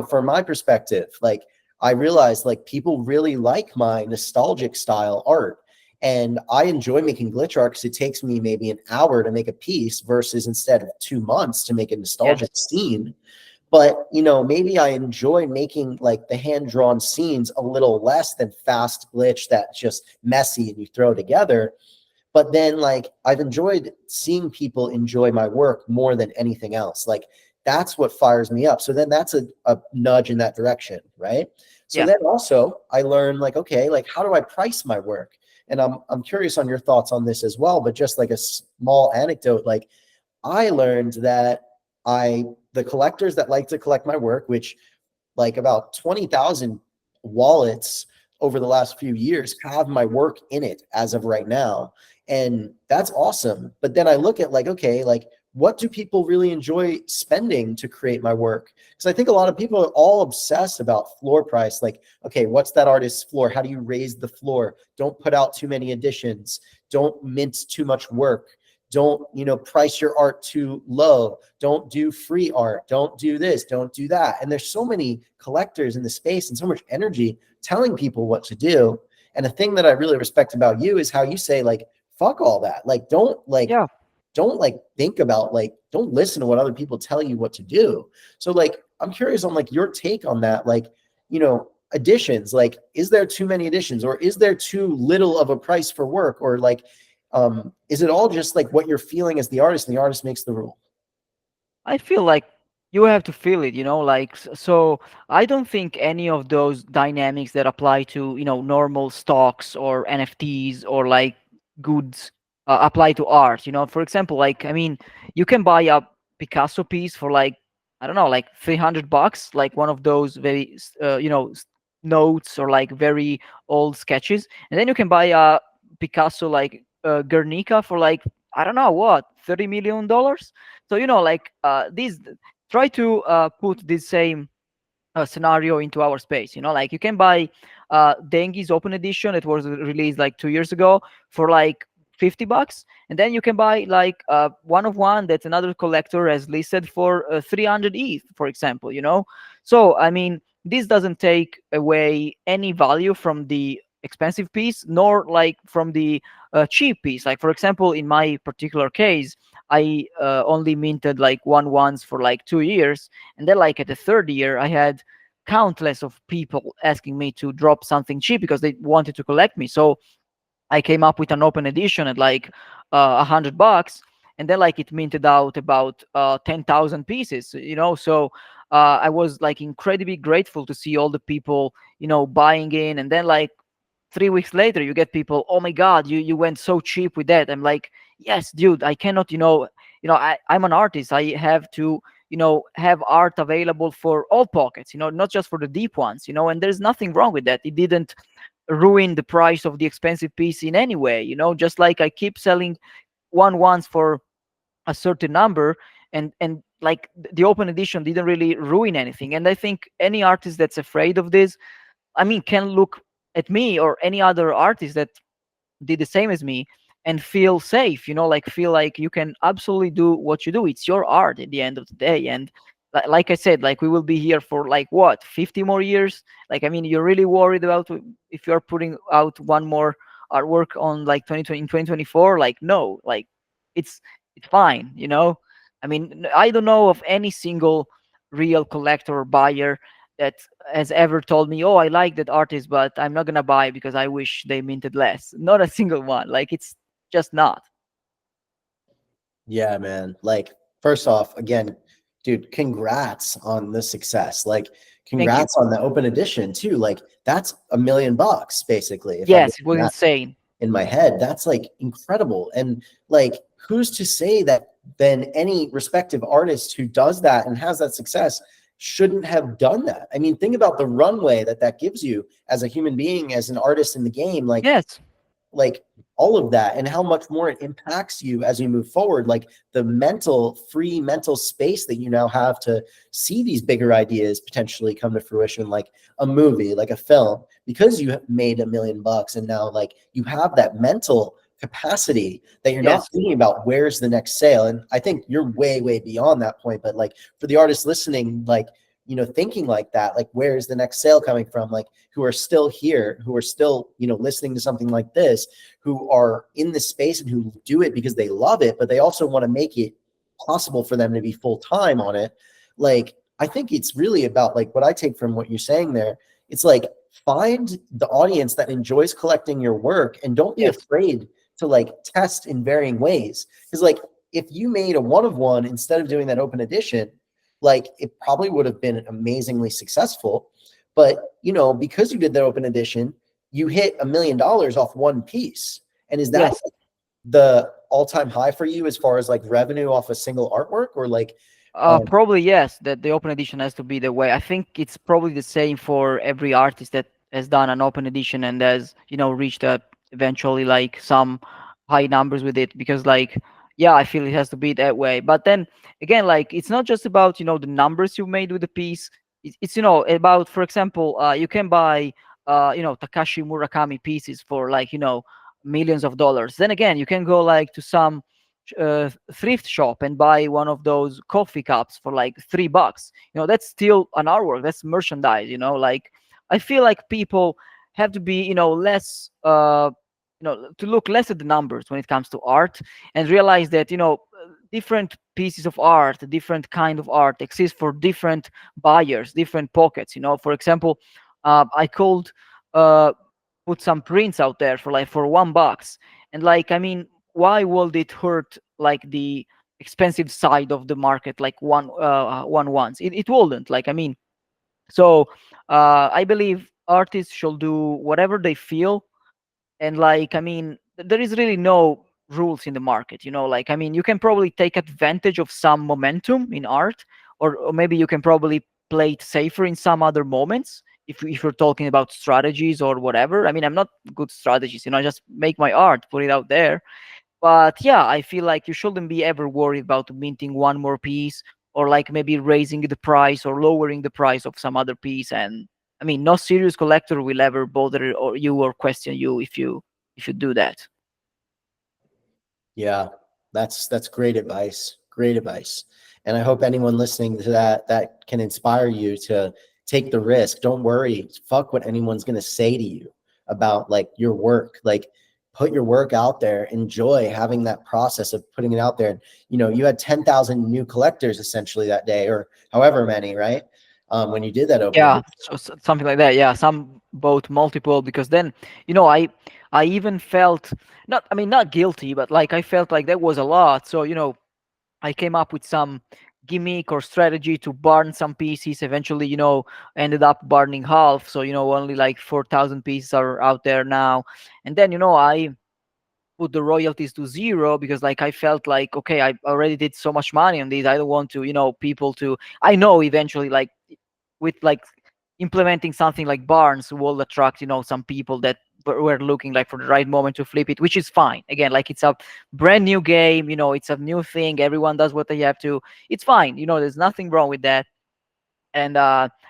from my perspective, like I realized like people really like my nostalgic style art. And I enjoy making glitch art because it takes me maybe an hour to make a piece versus instead of 2 months to make a nostalgic yes, scene. But maybe I enjoy making like the hand drawn scenes a little less than fast glitch that's just messy and you throw together. But then like I've enjoyed seeing people enjoy my work more than anything else. Like that's what fires me up. So then that's a nudge in that direction, right? So yeah, then also I learned like, okay, like how do I price my work? And I'm curious on your thoughts on this as well, but just like a small anecdote, like I learned that the collectors that like to collect my work, which like about 20,000 wallets over the last few years have my work in it as of right now. And that's awesome. But then I look at like, okay, like what do people really enjoy spending to create my work? Because I think a lot of people are all obsessed about floor price. Like, okay, what's that artist's floor? How do you raise the floor? Don't put out too many editions. Don't mint too much work. Don't price your art too low. Don't do free art. Don't do this. Don't do that. And there's so many collectors in the space and so much energy telling people what to do. And the thing that I really respect about you is how you say like fuck all that. Like yeah, don't like think about like don't listen to what other people tell you what to do. So like I'm curious on like your take on that. Like additions, like is there too many additions or is there too little of a price for work? Or like Is it all just like what you're feeling as the artist, and the artist makes the rule? I feel like you have to feel it, like so I don't think any of those dynamics that apply to, normal stocks or NFTs or like goods apply to art, For example, like I mean, you can buy a Picasso piece for like I don't know, like $300, like one of those very notes or like very old sketches, and then you can buy a Picasso like Guernica for like I don't know what, $30 million. So like these try to put this same scenario into our space. Like you can buy Dengi's open edition. It was released like 2 years ago for like $50, and then you can buy like one of one that another collector has listed for 300 ETH, for example. So I mean, this doesn't take away any value from the expensive piece, nor like from the cheap piece. Like for example, in my particular case, I only minted like one once for like 2 years, and then like at the third year, I had countless of people asking me to drop something cheap because they wanted to collect me. So I came up with an open edition at like $100, and then like it minted out about 10,000 pieces. So I was like incredibly grateful to see all the people buying in, and then like 3 weeks later you get people, oh my god, you went so cheap with that. I'm like, yes dude, I cannot, I'm an artist. I have to have art available for all pockets, not just for the deep ones, and there's nothing wrong with that. It didn't ruin the price of the expensive piece in any way, just like I keep selling one once for a certain number, and like the open edition didn't really ruin anything. And I think any artist that's afraid of this, I mean, can look at me or any other artist that did the same as me and feel safe, like feel like you can absolutely do what you do. It's your art at the end of the day. And like I said, like we will be here for like what, 50 more years. Like I mean, you're really worried about if you're putting out one more artwork on like 2020 in 2024? Like no, like it's it's fine, I mean, I don't know of any single real collector or buyer that has ever told me, "Oh, I like that artist, but I'm not gonna buy because I wish they minted less." Not a single one. Like it's just not. Yeah, man. Like, first off, again, dude, congrats on the success. Like, Thank you. congrats on the open edition too. Like, that's $1 million basically. If I'm doing Yes, it was that insane. in my head, that's like incredible. And like, who's to say that then any respective artist who does that and has that success shouldn't have done that? I mean, think about the runway that that gives you as a human being, as an artist in the game. Yes, Like all of that, and how much more it impacts you as you move forward, like the free mental space that you now have to see these bigger ideas potentially come to fruition, like a movie, like a film, because you have made $1 million, and now like you have that mental capacity that you're not yes, thinking about where's the next sale. And I think you're way beyond that point, but like for the artists listening, like thinking like that, like where's the next sale coming from, like who are still here, who are still listening to something like this, who are in this space and who do it because they love it, but they also want to make it possible for them to be full time on it. Like I think it's really about, like, what I take from what you're saying there, it's like find the audience that enjoys collecting your work and don't be yes, afraid to like test in varying ways. Because like if you made a one of one instead of doing that open edition, like it probably would have been amazingly successful. But because you did that open edition, you hit $1 million off one piece. And is that yes. the all-time high for you as far as like revenue off a single artwork, or like Probably yes. That the open edition has to be the way. I think it's probably the same for every artist that has done an open edition and has reached eventually like some high numbers with it. Because like yeah, I feel it has to be that way. But then again, like it's not just about the numbers you made with the piece. It's about, for example, you can buy Takashi Murakami pieces for like millions of dollars. Then again, you can go like to some thrift shop and buy one of those coffee cups for like $3. That's still an artwork. That's merchandise. Like I feel like people have to be less to look less at the numbers when it comes to art, and realize that different pieces of art, different kind of art exist for different buyers, different pockets. For example, I could uh, put some prints out there for like for $1, and like I mean, why would it hurt like the expensive side of the market, like one once? It wouldn't. Like, I mean, so I believe artists should do whatever they feel. And like, I mean, there is really no rules in the market, you know. Like, I mean, you can probably take advantage of some momentum in art, or maybe you can probably play it safer in some other moments, if you're talking about strategies or whatever. I mean, I'm not good strategies, you know. I just make my art, put it out there. But yeah, I feel like you shouldn't be ever worried about minting one more piece, or like maybe raising the price or lowering the price of some other piece. And I mean, no serious collector will ever bother or you or question you if you do that. Yeah, that's great advice. Great advice. And I hope anyone listening to that can inspire you to take the risk. Don't worry. Fuck what anyone's going to say to you about like your work. Like put your work out there. Enjoy having that process of putting it out there. And, you know, you had 10,000 new collectors essentially that day or however many, right? When you did that opening. Yeah, so, something like that. Yeah, some bought multiple, because then, you know, I even felt, not, I mean, not guilty, but like I felt like that was a lot. So, you know, I came up with some gimmick or strategy to burn some pieces. Eventually, you know, ended up burning half. So, you know, only like 4,000 pieces are out there now. And then, you know, I put the royalties to zero, because like I felt like, okay, I already did so much money on these. I don't want to, you know, people to, I know eventually, like with like implementing something like Barnes will attract, you know, some people that were looking like for the right moment to flip it, which is fine. Again, like it's a brand new game, you know, it's a new thing. Everyone does what they have to. It's fine. You know, there's nothing wrong with that. And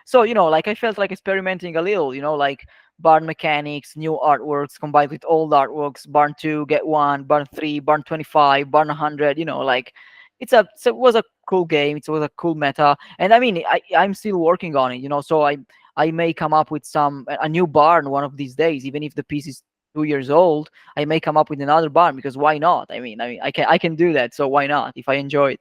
so, you know, like I felt like experimenting a little, you know, like barn mechanics, new artworks combined with old artworks, barn 2 get 1, barn 3, barn 25, barn 100, you know. Like it was a cool game, it was a cool meta. And I mean, I'm still working on it, you know. So I may come up with a new barn one of these days, even if the piece is 2 years old. I may come up with another barn, because why not? I mean, I can do that, so why not if I enjoy it?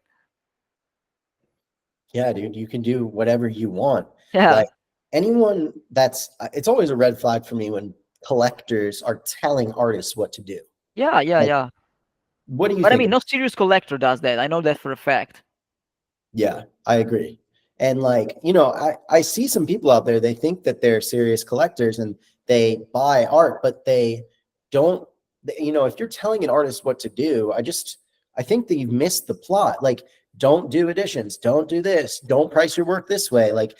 Yeah, dude, you can do whatever you want. Yeah, Like anyone that's it's always a red flag for me when collectors are telling artists what to do. yeah, yeah, Like, yeah. what do you But I think? mean, no serious collector does that. I know that for a fact. Yeah, I agree. And like, you know, I see some people out there, they think that they're serious collectors and they buy art, but they don't, you know, if you're telling an artist what to do, I think that you've missed the plot. Like, don't do editions, don't do this, don't price your work this way. Like,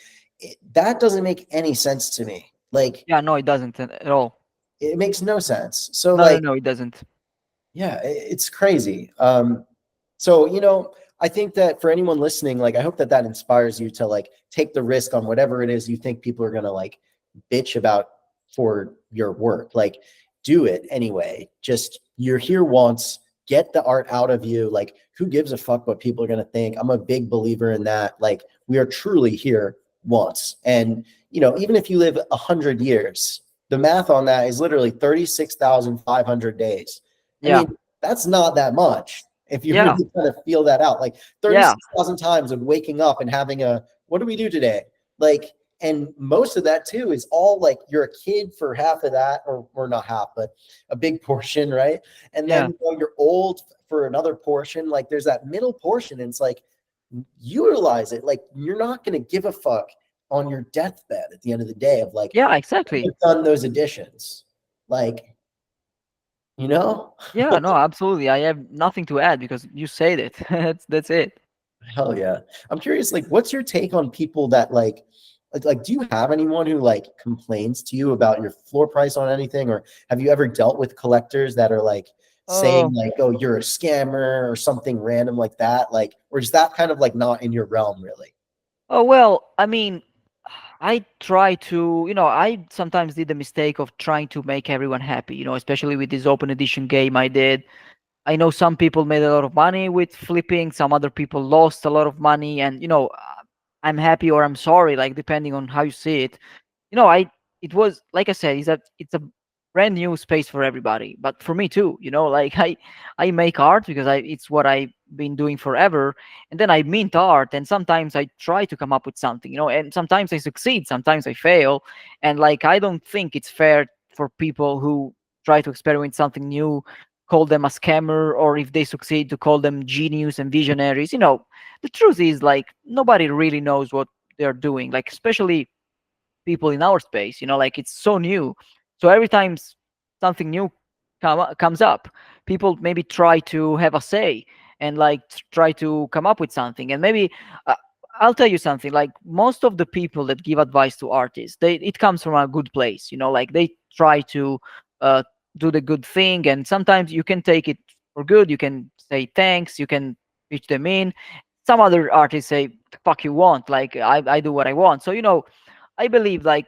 that doesn't make any sense to me. Like, Yeah, no, it doesn't at all. it makes no sense. So, No, no, like, no, it doesn't. yeah, it's crazy. So, you know, I think that for anyone listening, like, I hope that that inspires you to like take the risk on whatever it is you think people are gonna like bitch about for your work. Like, do it anyway. Just you're here once, get the art out of you. Like, who gives a fuck what people are gonna think? I'm a big believer in that. Like, we are truly here once, and you know, even if you live 100 years, the math on that is literally 36,500 days. I Yeah, mean, that's not that much if you yeah, really kind of feel that out. Like yeah, 36,000 times of waking up and having a, what do we do today? Like, and most of that too is all like you're a kid for half of that, or not half, but a big portion, right? And then yeah, you know, you're old for another portion. Like there's that middle portion, and it's like utilize it. Like you're not going to give a fuck on your deathbed at the end of the day of like, yeah, exactly. I've done those additions. Like, you know? Yeah, no, absolutely. I have nothing to add because you said it. That's it. Hell yeah. I'm curious, like, what's your take on people that like, do you have anyone who like complains to you about your floor price on anything? Or have you ever dealt with collectors that are like saying Oh, like, oh, you're a scammer or something random like that? Like, or is that kind of like not in your realm really? oh well. I mean, I try to, you know, I sometimes did the mistake of trying to make everyone happy. You know, especially with this open edition game I did. I know some people made a lot of money with flipping. Some other people lost a lot of money, and you know, I'm happy or I'm sorry, like depending on how you see it. You know, I it was like I said, it's a brand new space for everybody, but for me too. You know, like I make art because I it's what I've been doing forever, and then I mint art, and sometimes I try to come up with something. You know, and sometimes I succeed, sometimes I fail, and like I don't think it's fair for people who try to experiment something new call them a scammer, or if they succeed to call them genius and visionaries. The truth is like nobody really knows what they're doing, like especially people in our space. Like it's so new. So every time something new comes up, people maybe try to have a say and like try to come up with something. And maybe uh, I'll tell you something, like most of the people that give advice to artists, it comes from a good place. Like they try to uh, do the good thing, and sometimes you can take it for good. You can say thanks, you can pitch them in. Some other artists say fuck you want, like I do what I want. So I believe like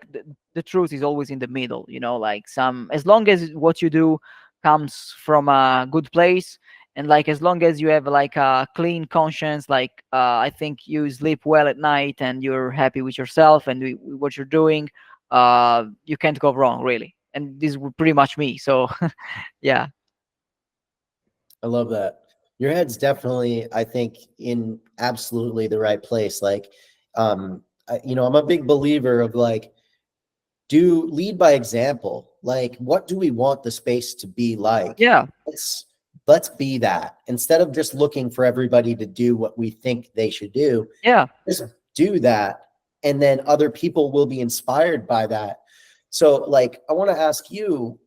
the truth is always in the middle. Like some, as long as what you do comes from a good place, and like as long as you have like a clean conscience, like I think you sleep well at night and you're happy with yourself and what you're doing, you can't go wrong really. And this is pretty much me. So yeah. I love that. Your head's definitely, I think, in absolutely the right place. Like, I'm a big believer of like, do lead by example. Like, what do we want the space to be like? Yeah. Let's let's be that instead of just looking for everybody to do what we think they should do. Yeah. Just do that, and then other people will be inspired by that. So like I want to ask you,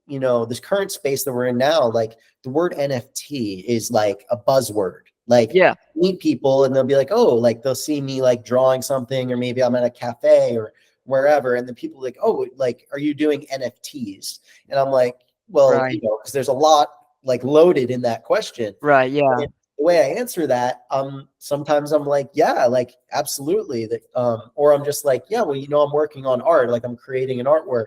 this current space that we're in now, like the word NFT is like a buzzword. Like Yeah. meet people and they'll be like, oh, like they'll see me like drawing something, or maybe I'm at a cafe or wherever, and then people like, oh, like, are you doing NFTs? And I'm like, well, Right. because there's a lot like loaded in that question. Right. Yeah. And the way I answer that, sometimes I'm like, yeah, like absolutely. That, or I'm just like, yeah, well, I'm working on art, like I'm creating an artwork.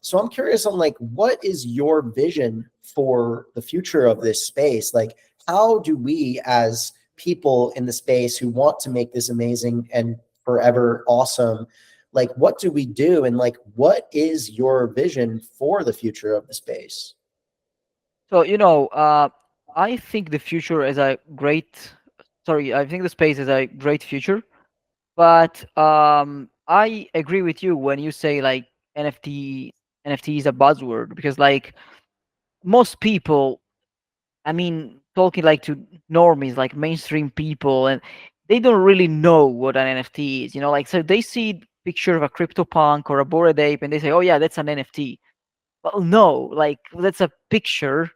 So I'm curious on like, what is your vision for the future of this space? Like, how do we as people in the space who want to make this amazing and forever awesome, like what do we do? And like, what is your vision for the future of the space? So I think the future is a great. Sorry, I think the space is a great future. But I agree with you when you say like NFT is a buzzword, because like most people, I mean, talking like to normies, like mainstream people, and they don't really know what an NFT is. Like so they see picture of a CryptoPunk or a Bored Ape and they say, oh yeah, that's an NFT. Well, no, like that's a picture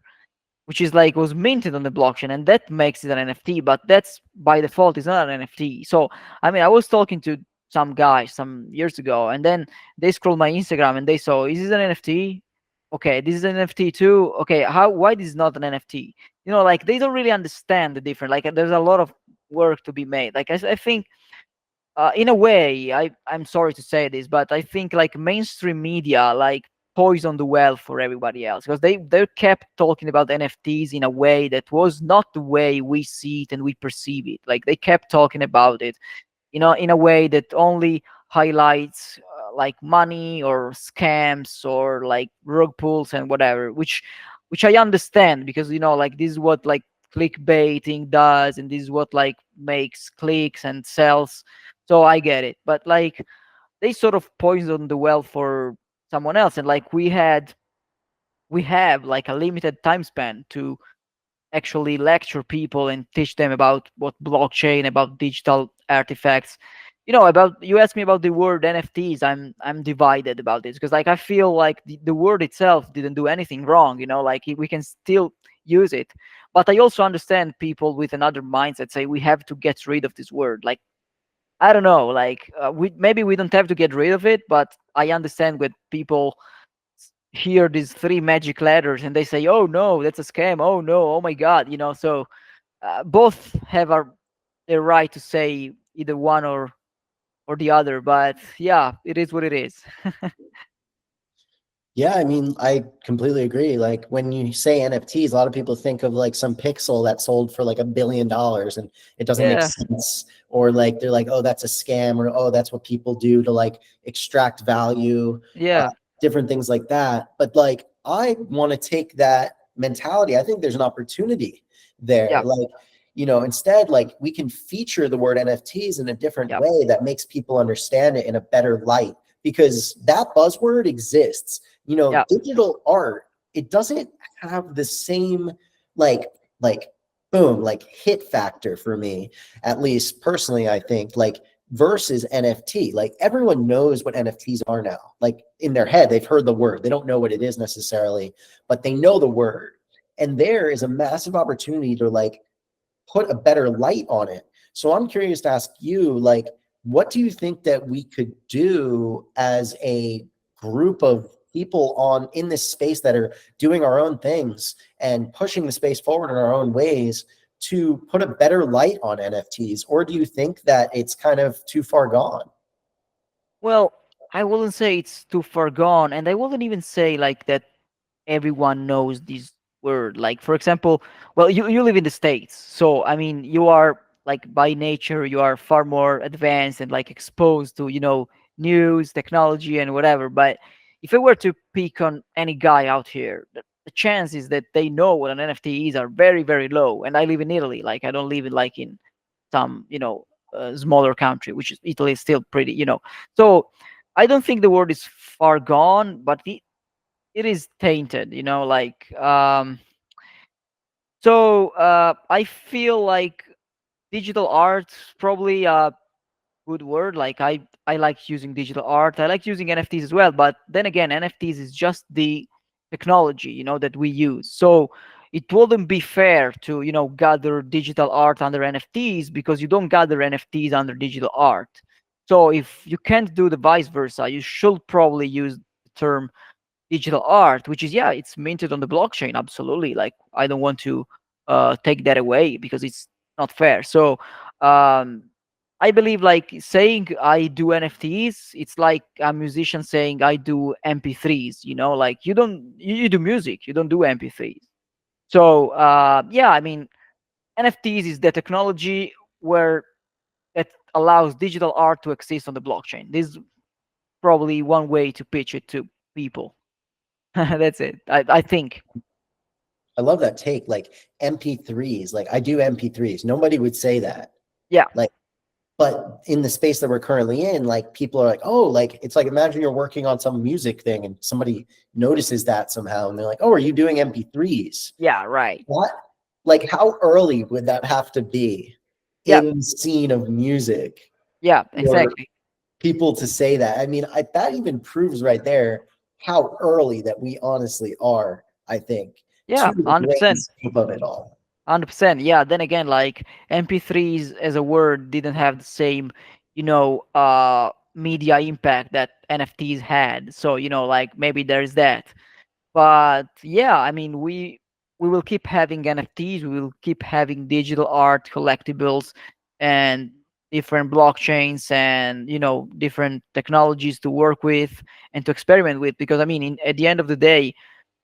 which is like was minted on the blockchain, and that makes it an NFT. But that's by default is not an NFT. So I mean, I was talking to some guy some years ago, and then they scrolled my Instagram and they saw, is this an NFT? Okay, this is an NFT too. Okay, why this is not an NFT? Like they don't really understand the difference. Like there's a lot of work to be made. Like I think in a way, I'm sorry to say this, but I think like mainstream media like poisoned the well for everybody else, because they kept talking about NFTs in a way that was not the way we see it and we perceive it. Like they kept talking about it, in a way that only highlights like money or scams or like rug pulls and whatever, which I understand, because like this is what like clickbaiting does, and this is what like makes clicks and sells. So I get it, but like they sort of poisoned the well for someone else, and like we have like a limited time span to actually lecture people and teach them about what blockchain, about digital artifacts. About, you asked me about the word NFTs. I'm divided about this, because like I feel like the word itself didn't do anything wrong. Like we can still use it, but I also understand people with another mindset say we have to get rid of this word. Like I don't know, like we don't have to get rid of it, but I understand when people hear these three magic letters and they say, "Oh no, that's a scam. Oh no, oh my god," So both have a right to say either one or the other, but yeah, it is what it is. Yeah, I mean, I completely agree. Like when you say NFTs, a lot of people think of like some pixel that sold for like $1 billion and it doesn't make Yeah, sense. Or like they're like, oh, that's a scam, or oh, that's what people do to like extract value, uh, yeah, different things like that. But like I want to take that mentality. I think there's an opportunity there. yeah, Like, instead, like we can feature the word NFTs in a different yeah, way that makes people understand it in a better light, because that buzzword exists. yeah, Digital art it doesn't have the same like like boom like hit factor for me, at least personally. I think like versus NFT, like everyone knows what NFTs are now. Like in their head, they've heard the word. They don't know what it is necessarily, but they know the word. And there is a massive opportunity to like put a better light on it. So I'm curious to ask you, like, what do you think that we could do as a group of people on in this space that are doing our own things and pushing the space forward in our own ways to put a better light on NFTs? Or do you think that it's kind of too far gone? Well, I wouldn't say it's too far gone, and I wouldn't even say like that everyone knows this word. Like, for example, well, you live in the States, so I mean, you are like by nature, you are far more advanced and like exposed to, news, technology, and whatever. But if I were to pick on any guy out here, the chances that they know what an NFT is are very, very low. And I live in Italy. Like, I don't live in like in some, smaller country, which is Italy is still pretty. So I don't think the word is far gone, but it is tainted, like I feel like digital art probably a good word. Like I like using digital art. I like using NFTs as well, but then again, NFTs is just the technology, that we use. So it wouldn't be fair to, gather digital art under NFTs because you don't gather NFTs under digital art. So if you can't do the vice versa, you should probably use the term digital art, which is, yeah, it's minted on the blockchain. Absolutely. Like, I don't want to take that away because it's not fair. So um I believe like saying I do NFTs, it's like a musician saying I do MP3s. Like, you do music, you don't do MP3s. So yeah, I mean, NFTs is the technology where it allows digital art to exist on the blockchain. This is probably one way to pitch it to people. That's it. I think. I love that take. Like MP3s, like I do MP3s. Nobody would say that. Yeah. Like, but in the space that we're currently in, like people are like, oh, like it's like imagine you're working on some music thing and somebody notices that somehow and they're like, oh, are you doing MP3s? Yeah. Right. What? Like how early would that have to be Yeah. in the scene of music Yeah. for Exactly. people to say that? I mean, that even proves right there how early that we honestly are, I think, to Yeah. the 100%. grand scope of it all. 100%. Yeah. Then again, like MP3s as a word didn't have the same, media impact that NFTs had. So, like maybe there's that. But yeah, I mean, we will keep having NFTs, we will keep having digital art collectibles and different blockchains and different technologies to work with and to experiment with, because I mean, at the end of the day,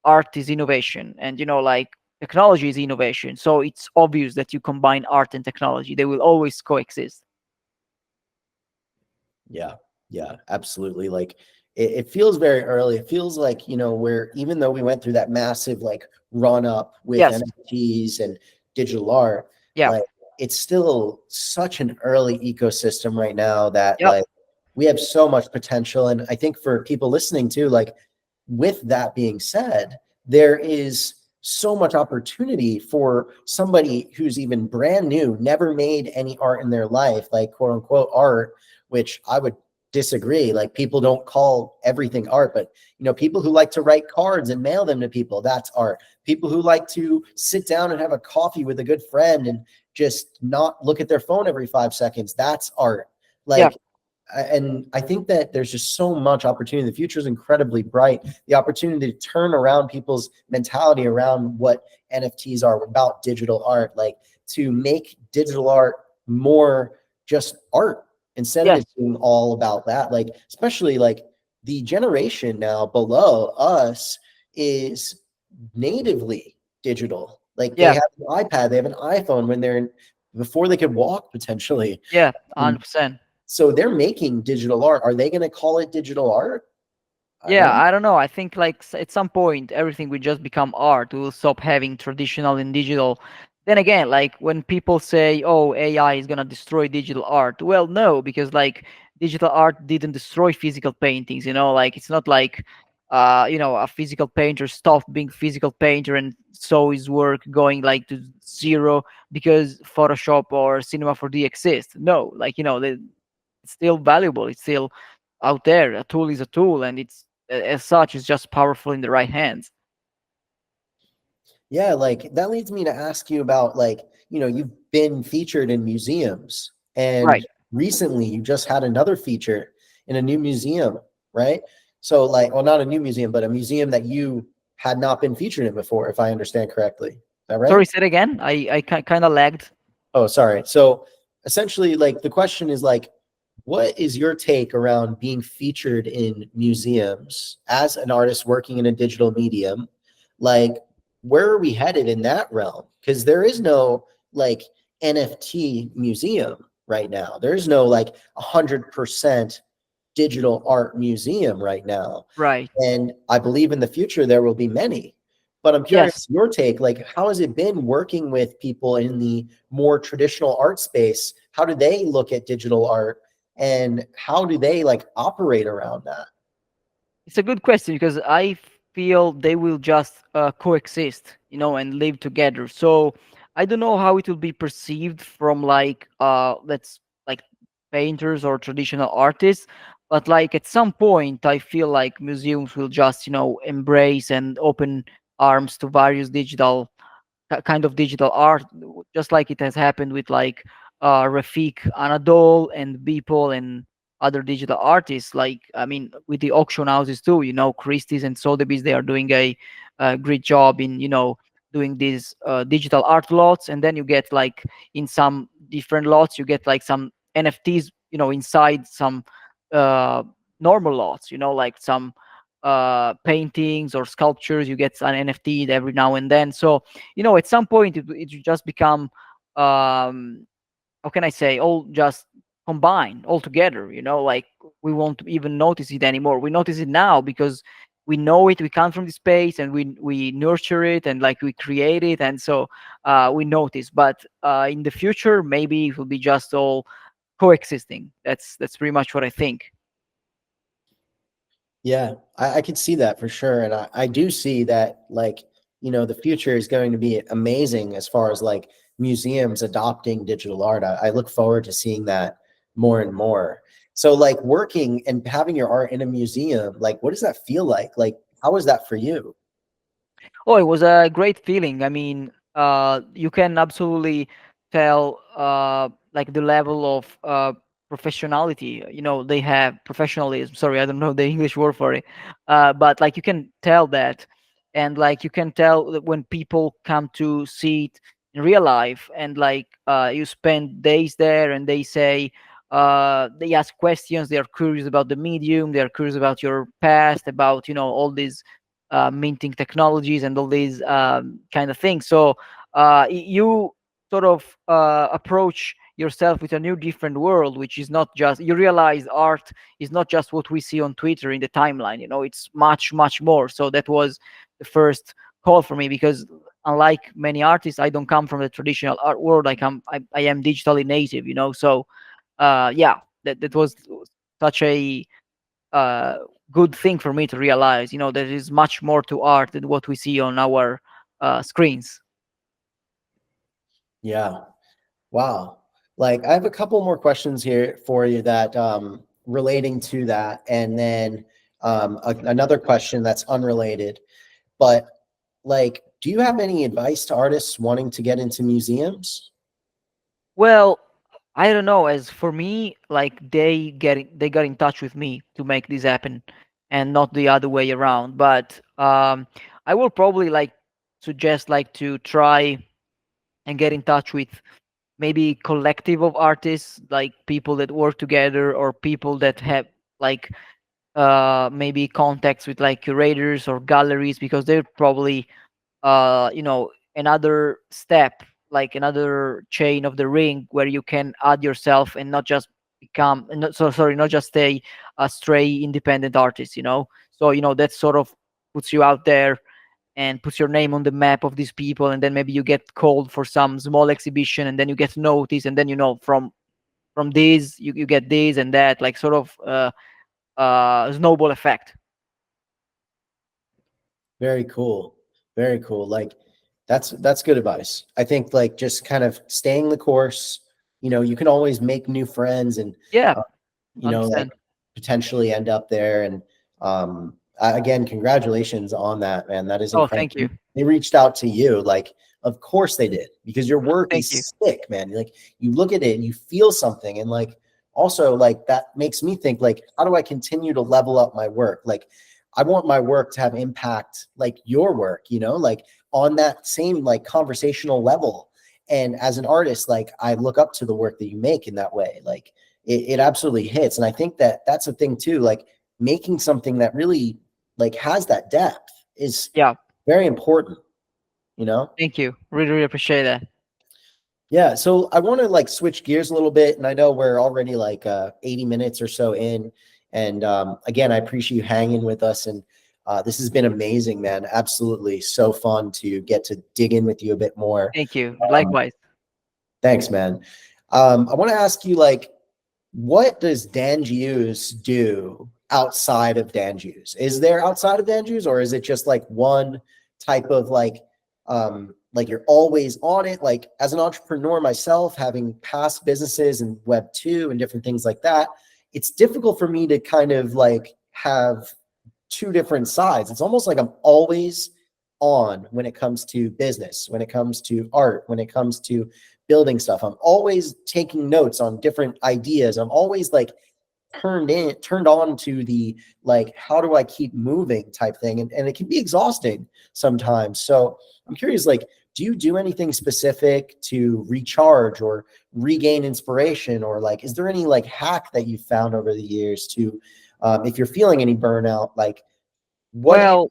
art is innovation, and like technology is innovation. So it's obvious that you combine art and technology, they will always coexist. Yeah, yeah, absolutely. Like it feels very early. It feels like, where even though we went through that massive like run up with Yes. NFTs and digital art, Yeah. like it's still such an early ecosystem right now that Yep. like we have so much potential. And I think for people listening too, like with that being said, there is so much opportunity for somebody who's even brand new, never made any art in their life, like quote unquote art, which I would disagree. Like people don't call everything art, but people who like to write cards and mail them to people, that's art. People who like to sit down and have a coffee with a good friend and just not look at their phone every 5 seconds, that's art. Yeah. Like, and I think that there's just so much opportunity. The future is incredibly bright. The opportunity to turn around people's mentality around what NFTs are about digital art, like to make digital art more just art instead of Yes. it being all about that. Like, especially like the generation now below us is natively digital. Like they Yeah. have an iPad, they have an iPhone when they're before they could walk potentially. Yeah. And 100%. so they're making digital art. Are they going to call it digital art? I Yeah, don't. I don't know. I think like at some point everything will just become art. We will stop having traditional and digital. Then again, like when people say, "Oh, AI is gonna destroy digital art," well, no, because like digital art didn't destroy physical paintings. Like it's not like a physical painter stopped being physical painter and saw his work going like to zero because Photoshop or Cinema 4D exist. No, like it's still valuable. It's still out there. A tool is a tool, and it's as such, it's just powerful in the right hands. Yeah, like that leads me to ask you about like, you've been featured in museums Right. and recently you just had another feature in a new museum, right? So like, well, not a new museum, but a museum that you had not been featured in before, if I understand correctly. Is that right? Sorry, say it again. I kind of lagged. Oh, sorry. So essentially, like the question is like, what is your take around being featured in museums as an artist working in a digital medium? Like, where are we headed in that realm? Because there is no like NFT museum right now. There's no like 100% digital art museum right now. Right. And I believe in the future there will be many. But I'm Yes. curious your take, like how has it been working with people in the more traditional art space? How do they look at digital art and how do they like operate around that? It's a good question because I feel they will just coexist, and live together. So I don't know how it will be perceived from like let's like painters or traditional artists, but like at some point I feel like museums will just embrace and open arms to various kind of digital art, just like it has happened with like Rafik Anadol and Beeple and other digital artists. Like, I mean, with the auction houses too, Christie's and Sotheby's, they are doing a great job in doing these digital art lots, and then you get like in some different lots, you get like some NFTs, inside some uh, normal lots, like some paintings or sculptures, you get an NFT every now and then. So at some point it just become how can I say, all just combined all together, like we won't even notice it anymore. We notice it now because we know it, we come from the space and we nurture it and like we create it, and so we notice. But in the future maybe it will be just all coexisting. That's pretty much what I think. Yeah, I could see that for sure. And I do see that like, the future is going to be amazing as far as like museums adopting digital art. I look forward to seeing that more and more. So like working and having your art in a museum, like what does that feel like? Like how was that for you? Oh, it was a great feeling. I mean, you can absolutely tell like the level of professionality. They have professionalism. Sorry, I don't know the English word for it, but like you can tell that, and like you can tell that when people come to see it in real life, and like you spend days there, and they say. They ask questions. They are curious about the medium. They are curious about your past, about all these minting technologies and all these kind of things. So you sort of approach yourself with a new different world, which is not just, you realize art is not just what we see on Twitter in the timeline. It's much much more. So that was the first call for me, because unlike many artists, I don't come from the traditional art world. I am digitally native, so yeah, that was such a uh, good thing for me to realize, there is much more to art than what we see on our screens. Yeah. Wow. Like I have a couple more questions here for you that relating to that, and then another question that's unrelated. But like, do you have any advice to artists wanting to get into museums? Well, I don't know. As for me, like they got in touch with me to make this happen, and not the other way around. But I will probably like suggest like to try and get in touch with maybe collective of artists, like people that work together, or people that have like maybe contacts with like curators or galleries, because they're probably another step, like another chain of the ring, where you can add yourself and not just become not, so sorry not just stay a stray independent artist. So that sort of puts you out there and puts your name on the map of these people, and then maybe you get called for some small exhibition, and then you get noticed, and then from this you get this and that, like sort of snowball effect. Very cool. Very cool. Like that's good advice. I think like just kind of staying the course, you can always make new friends and Yeah, uh, like understand. potentially end up there. And again, congratulations on that, man. That is Oh, incredible. thank you. They reached out to you, like, of course they did, because your work Thank you. is sick, man. Like you look at it and you feel something, and like also like that makes me think like, how do I continue to level up my work? Like I want my work to have impact like your work, like on that same like conversational level. And as an artist, like I look up to the work that you make in that way. Like it absolutely hits. And I think that that's a thing too, like making something that really like has that depth is Yeah, very important, you know? thank you. Really, really appreciate that. Yeah, so I want to like switch gears a little bit, and I know we're already like 80 minutes or so in. And again, I appreciate you hanging with us, and this has been amazing, man. Absolutely, so fun to get to dig in with you a bit more. Thank you. Um, Likewise. Thanks, man. I want to ask you, like, what does Dangiuz do outside of Dangiuz? Is there outside of Dangiuz, or is it just like one type of like you're always on it? Like as an entrepreneur myself, having past businesses and Web 2 and different things like that, it's difficult for me to kind of like have two different sides. It's almost like I'm always on when it comes to business, when it comes to art, when it comes to building stuff. I'm always taking notes on different ideas. I'm always like turned on to the like, how do I keep moving type thing? And it can be exhausting sometimes. So I'm curious, like, do you do anything specific to recharge or regain inspiration? Or like, is there any like hack that you found over the years to, if you're feeling any burnout, like what? Well,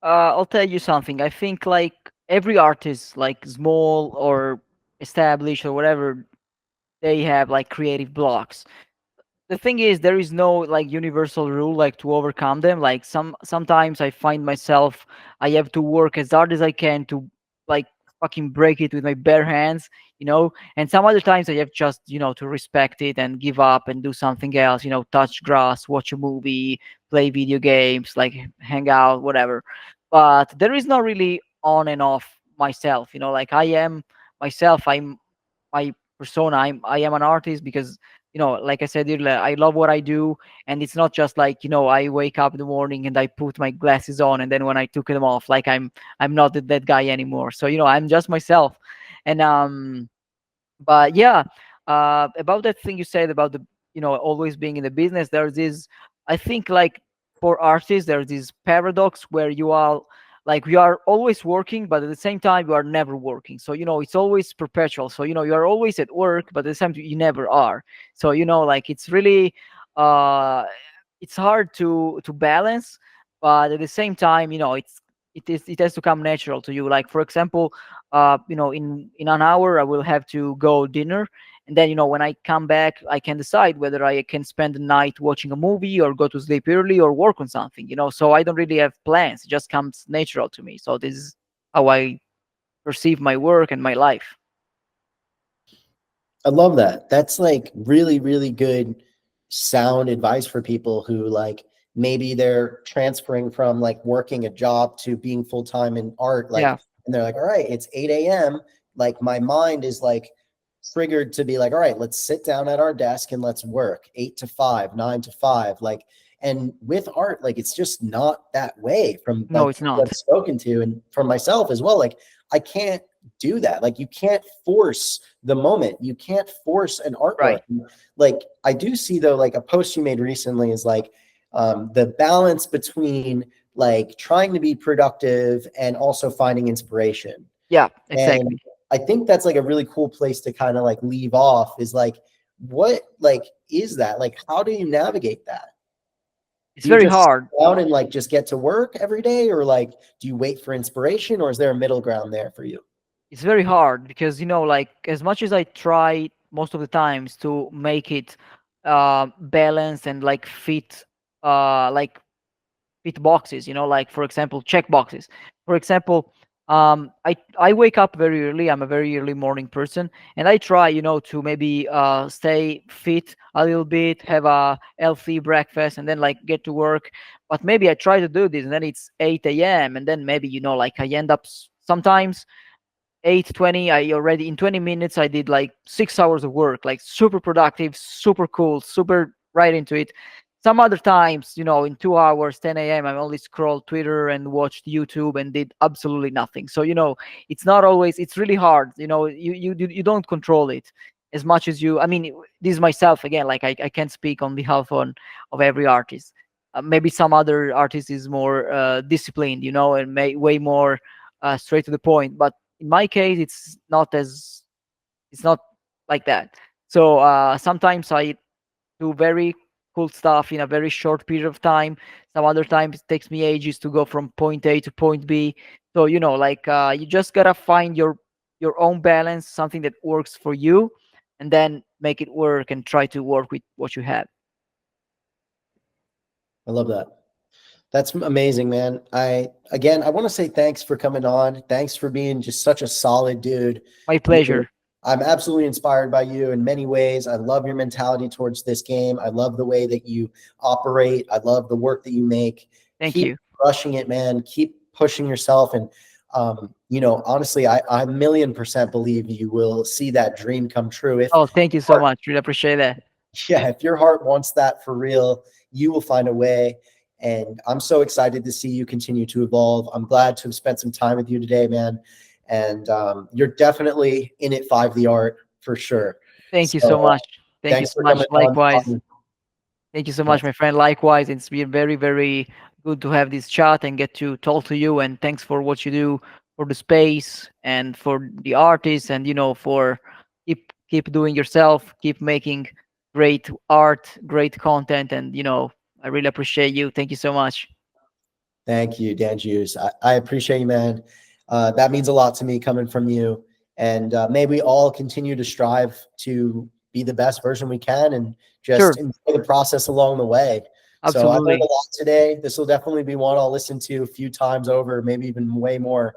I'll tell you something. I think like every artist, like small or established or whatever, they have like creative blocks. The thing is, there is no like universal rule like to overcome them. Like sometimes I find myself, I have to work as hard as I can to like fucking break it with my bare hands, and some other times I have just to respect it and give up and do something else, touch grass, watch a movie, play video games, like hang out, whatever. But there is not really on and off myself, like I am myself. I'm my persona. I am an artist because like I said earlier, I love what I do, and it's not just like I wake up in the morning and I put my glasses on, and then when I took them off, like I'm not that guy anymore. So I'm just myself, and but yeah, about that thing you said about the always being in the business, there's this, I think, like for artists there's this paradox where you are always working, but at the same time you are never working. So it's always perpetual. So you are always at work, but at the same time you never are. So like it's really uh it's hard to balance, but at the same time it has to come natural to you. Like for example, in an hour I will have to go dinner, and then when I come back I can decide whether I can spend the night watching a movie or go to sleep early or work on something. So I don't really have plans. It just comes natural to me. So this is how I perceive my work and my life. I love that. That's like really, really good sound advice for people who like maybe they're transferring from like working a job to being full time in art. Like, Yeah. and they're like, all right, it's 8 a.m. Like my mind is like triggered to be like, all right, let's sit down at our desk and let's work 8 to 5, 9 to 5. Like, and with art, like it's just not that way from No, like it's people not. I've spoken to and from myself as well. Like I can't do that. Like you can't force the moment. You can't force an artwork. Right. Like I do see though, like a post you made recently is like the balance between like trying to be productive and also finding inspiration. Yeah, And exactly. I think that's like a really cool place to kind of like leave off is like, what like is that? Like, how do you navigate that? It's Do you very just hard. sit down and like just get to work every day, or like do you wait for inspiration, or is there a middle ground there for you? It's very hard because like as much as I try most of the times to make it balanced and like fit boxes, like for example check boxes. For example, I wake up very early. I'm a very early morning person, and I try, to maybe stay fit a little bit, have a healthy breakfast, and then like get to work. But maybe I try to do this, and then it's 8 a.m., and then maybe like I end up sometimes 8:20. I already in 20 minutes I did like 6 hours of work, like super productive, super cool, super right into it. Some other times, in 2 hours, 10 a.m., I only scrolled Twitter and watched YouTube and did absolutely nothing. So it's not always, it's really hard. You don't control it as much as you. I mean, this is myself again, like I can't speak on behalf of every artist. Maybe some other artist is more disciplined, and way more straight to the point. But in my case, it's not like that. So sometimes I do very cool stuff in a very short period of time. Some other times it takes me ages to go from point A to point B. So like you just gotta find your own balance, something that works for you, and then make it work and try to work with what you have. I love that. That's amazing, man. I want to say thanks for coming on. Thanks for being just such a solid dude. My You, pleasure. I'm absolutely inspired by you in many ways. I love your mentality towards this game. I love the way that you operate. I love the work that you make. Thank Keep you. crushing it, man. Keep pushing yourself. And, honestly, I 1,000,000% believe you will see that dream come true. If Oh, thank you so much. Really appreciate that. yeah, if your heart wants that for real, you will find a way. And I'm so excited to see you continue to evolve. I'm glad to have spent some time with you today, man. And you're definitely in it five the art for sure. Thank you so So much. Thank you thanks so for much. coming on. Likewise. Thank you so much, my friend. Likewise, it's been very, very good to have this chat and get to talk to you. And thanks for what you do for the space and for the artists, and for keep doing yourself, keep making great art, great content, and I really appreciate you. Thank you so much. Thank you, Dangiuz. I appreciate you, man. That means a lot to me coming from you. And may we all continue to strive to be the best version we can and just Sure, enjoy the process along the way. So I learned a absolutely. lot today. This will definitely be one I'll listen to a few times over, maybe even way more.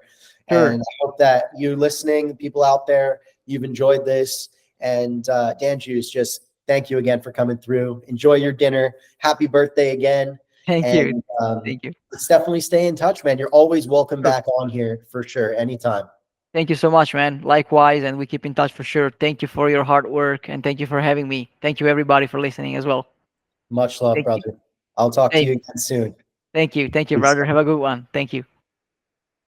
Sure. And I hope that you listening, people out there, you've enjoyed this. And Dangiuz, just thank you again for coming through. Enjoy your dinner. Happy birthday again. Thank you. And Thank you. let's definitely stay in touch, man. You're always welcome Sure. back on here for sure, anytime. Thank you so much, man. Likewise, and we keep in touch for sure. Thank you for your hard work, and thank you for having me. Thank you, everybody, for listening as well. Much love, Thank you. brother. I'll talk to you Same. again soon. Thank you. Thank you, Peace. brother. Have a good one. Thank you.